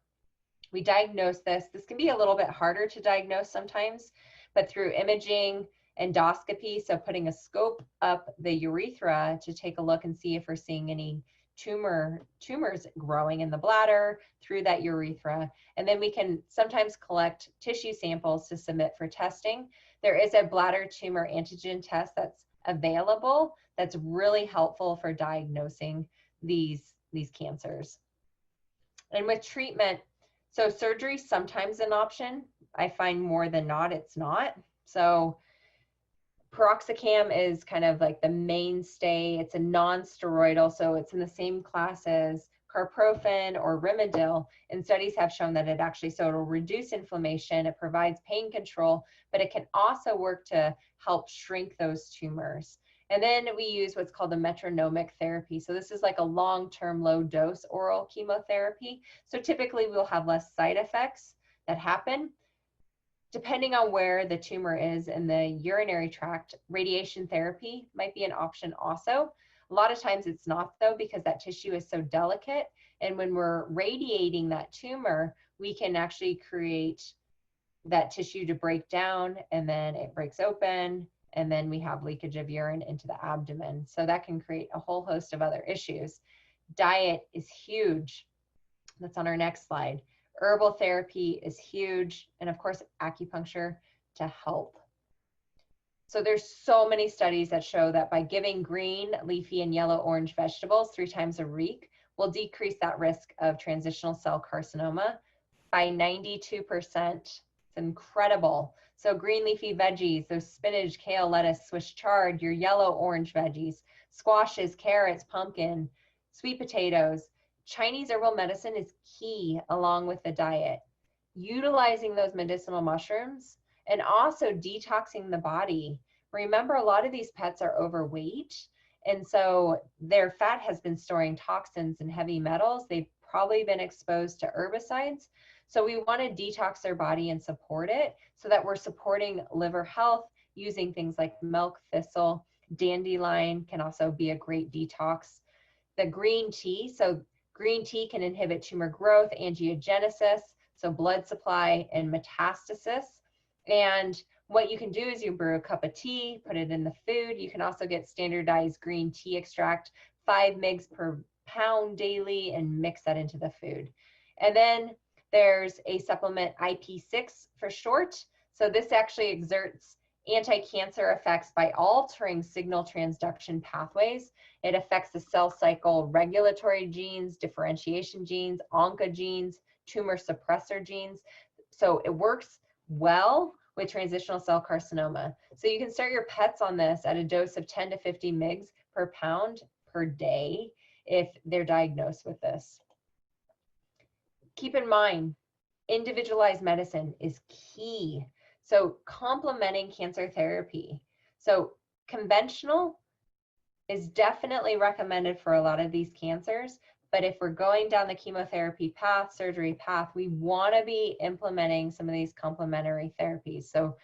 We diagnose this. This can be a little bit harder to diagnose sometimes, but through imaging, endoscopy, so putting a scope up the urethra to take a look and see if we're seeing any tumors growing in the bladder through that urethra. And then we can sometimes collect tissue samples to submit for testing. There is a bladder tumor antigen test that's available that's really helpful for diagnosing these cancers. And with treatment, so surgery is sometimes an option. I find more than not, it's not. So piroxicam is kind of like the mainstay. It's a non-steroidal, so it's in the same class as carprofen or Remedies, and studies have shown that it actually, so it'll reduce inflammation, it provides pain control, but it can also work to help shrink those tumors. And then we use what's called a metronomic therapy. So this is like a long-term low dose oral chemotherapy. So typically we'll have less side effects that happen. Depending on where the tumor is in the urinary tract, radiation therapy might be an option also. A lot of times it's not though, because that tissue is so delicate. And when we're radiating that tumor, we can actually create that tissue to break down, and then it breaks open, and then we have leakage of urine into the abdomen. So that can create a whole host of other issues. Diet is huge. That's on our next slide. Herbal therapy is huge, and of course, acupuncture to help. So there's so many studies that show that by giving green, leafy, and yellow orange vegetables 3 times a week will decrease that risk of transitional cell carcinoma by 92%. It's incredible. So green leafy veggies, those spinach, kale, lettuce, Swiss chard, your yellow orange veggies, squashes, carrots, pumpkin, sweet potatoes. Chinese herbal medicine is key along with the diet. Utilizing those medicinal mushrooms and also detoxing the body. Remember, a lot of these pets are overweight, and so their fat has been storing toxins and heavy metals. They've probably been exposed to herbicides. So we want to detox their body and support it so that we're supporting liver health using things like milk thistle. Dandelion can also be a great detox. The green tea, so green tea can inhibit tumor growth, angiogenesis, so blood supply and metastasis. And what you can do is you brew a cup of tea, put it in the food. You can also get standardized green tea extract, 5 mg per pound daily, and mix that into the food. And then there's a supplement, IP6 for short. So this actually exerts anti-cancer effects by altering signal transduction pathways. It affects the cell cycle regulatory genes, differentiation genes, oncogenes, tumor suppressor genes. So it works well with transitional cell carcinoma. So you can start your pets on this at a dose of 10 to 50 mg per pound per day if they're diagnosed with this. Keep in mind, individualized medicine is key. So complementing cancer therapy. So conventional is definitely recommended for a lot of these cancers, but if we're going down the chemotherapy path, surgery path, we want to be implementing some of these complementary therapies. So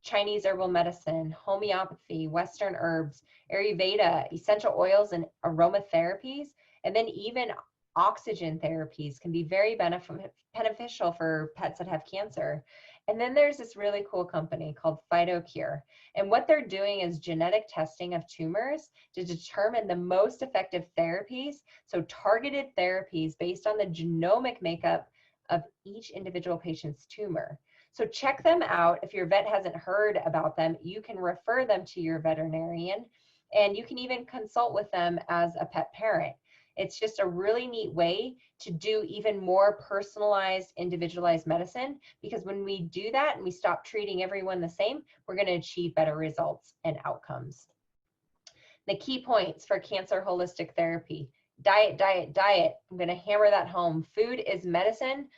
Chinese herbal medicine, homeopathy, Western herbs, Ayurveda, essential oils, and aromatherapies, and then even oxygen therapies can be very beneficial for pets that have cancer. And then there's this really cool company called PhytoCure. And what they're doing is genetic testing of tumors to determine the most effective therapies. So targeted therapies based on the genomic makeup of each individual patient's tumor. So check them out. If your vet hasn't heard about them, you can refer them to your veterinarian, and you can even consult with them as a pet parent. It's just a really neat way to do even more personalized, individualized medicine, because when we do that and we stop treating everyone the same, we're going to achieve better results and outcomes. The key points for cancer holistic therapy: diet, diet, diet. I'm going to hammer that home. Food is medicine.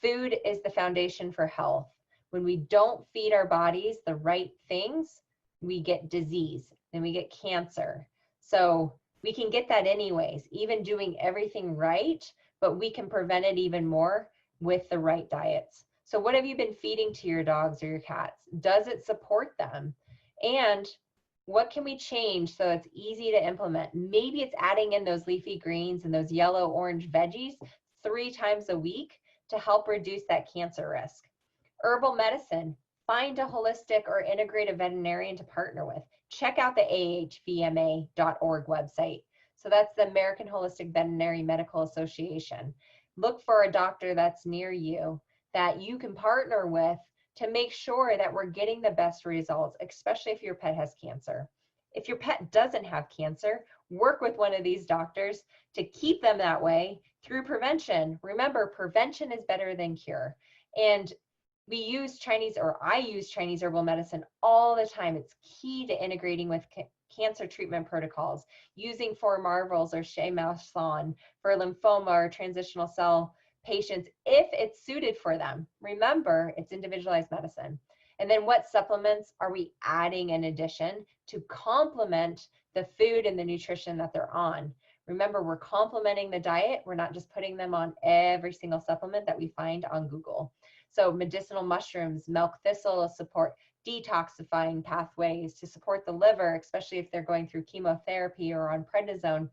Food is the foundation for health. When we don't feed our bodies the right things, we get disease, then we get cancer. So we can get that anyways, even doing everything right, but we can prevent it even more with the right diets. So what have you been feeding to your dogs or your cats? Does it support them? And What can we change so it's easy to implement? Maybe it's adding in those leafy greens and those yellow orange veggies 3 times a week to help reduce that cancer risk. Herbal medicine, find a holistic or integrative veterinarian to partner with. Check out the ahvma.org website. So that's the American Holistic Veterinary Medical Association. Look for a doctor that's near you that you can partner with to make sure that we're getting the best results, especially if your pet has cancer. If your pet doesn't have cancer, work with one of these doctors to keep them that way through prevention. Remember, prevention is better than cure. And I use Chinese herbal medicine all the time. It's key to integrating with cancer treatment protocols, using Four Marvels or Shea Mason for lymphoma or transitional cell patients if it's suited for them. Remember, it's individualized medicine. And then what supplements are we adding in addition to complement the food and the nutrition that they're on? Remember, we're complementing the diet. We're not just putting them on every single supplement that we find on Google. So medicinal mushrooms, milk thistle support detoxifying pathways to support the liver, especially if they're going through chemotherapy or on prednisone.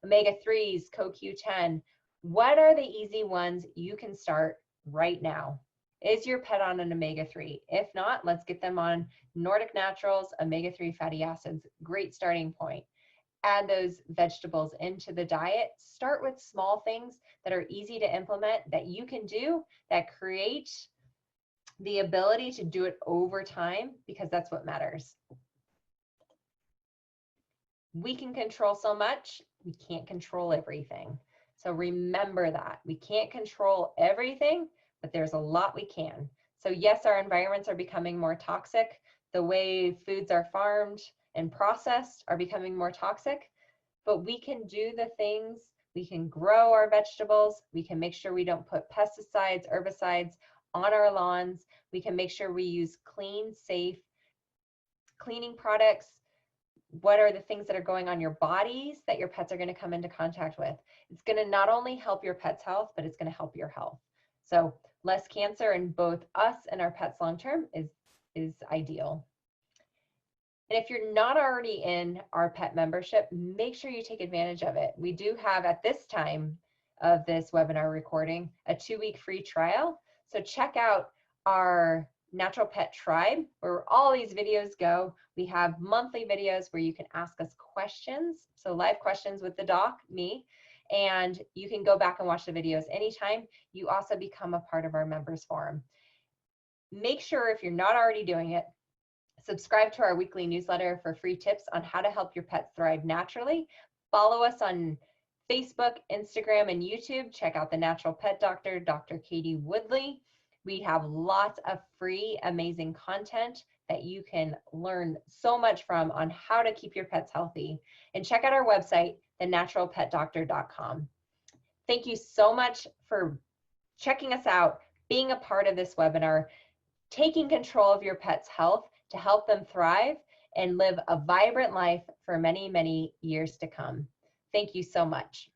Omega-3s, CoQ10. What are the easy ones you can start right now? Is your pet on an omega-3? If not, let's get them on Nordic Naturals omega-3 fatty acids. Great starting point. Add those vegetables into the diet. Start with small things that are easy to implement that you can do that create the ability to do it over time, because that's what matters. We can control so much, we can't control everything. So remember that. We can't control everything, but there's a lot we can. So yes, our environments are becoming more toxic. The way foods are farmed and processed are becoming more toxic, but we can do the things. We can grow our vegetables. We can make sure we don't put pesticides, herbicides on our lawns. We can make sure we use clean, safe cleaning products. What are the things that are going on your bodies that your pets are going to come into contact with? It's going to not only help your pet's health, but it's going to help your health. So less cancer in both us and our pets long-term is ideal. And if you're not already in our pet membership, make sure you take advantage of it. We do have, at this time of this webinar recording, a 2-week free trial. So check out our Natural Pet Tribe, where all these videos go. We have monthly videos where you can ask us questions, so live questions with the doc, me, and you can go back and watch the videos anytime. You also become a part of our members forum. Make sure, if you're not already doing it, subscribe to our weekly newsletter for free tips on how to help your pets thrive naturally. Follow us on Facebook, Instagram, and YouTube. Check out the Natural Pet Doctor, Dr. Katie Woodley. We have lots of free, amazing content that you can learn so much from on how to keep your pets healthy. And check out our website, thenaturalpetdoctor.com. Thank you so much for checking us out, being a part of this webinar, taking control of your pet's health to help them thrive and live a vibrant life for many, many years to come. Thank you so much.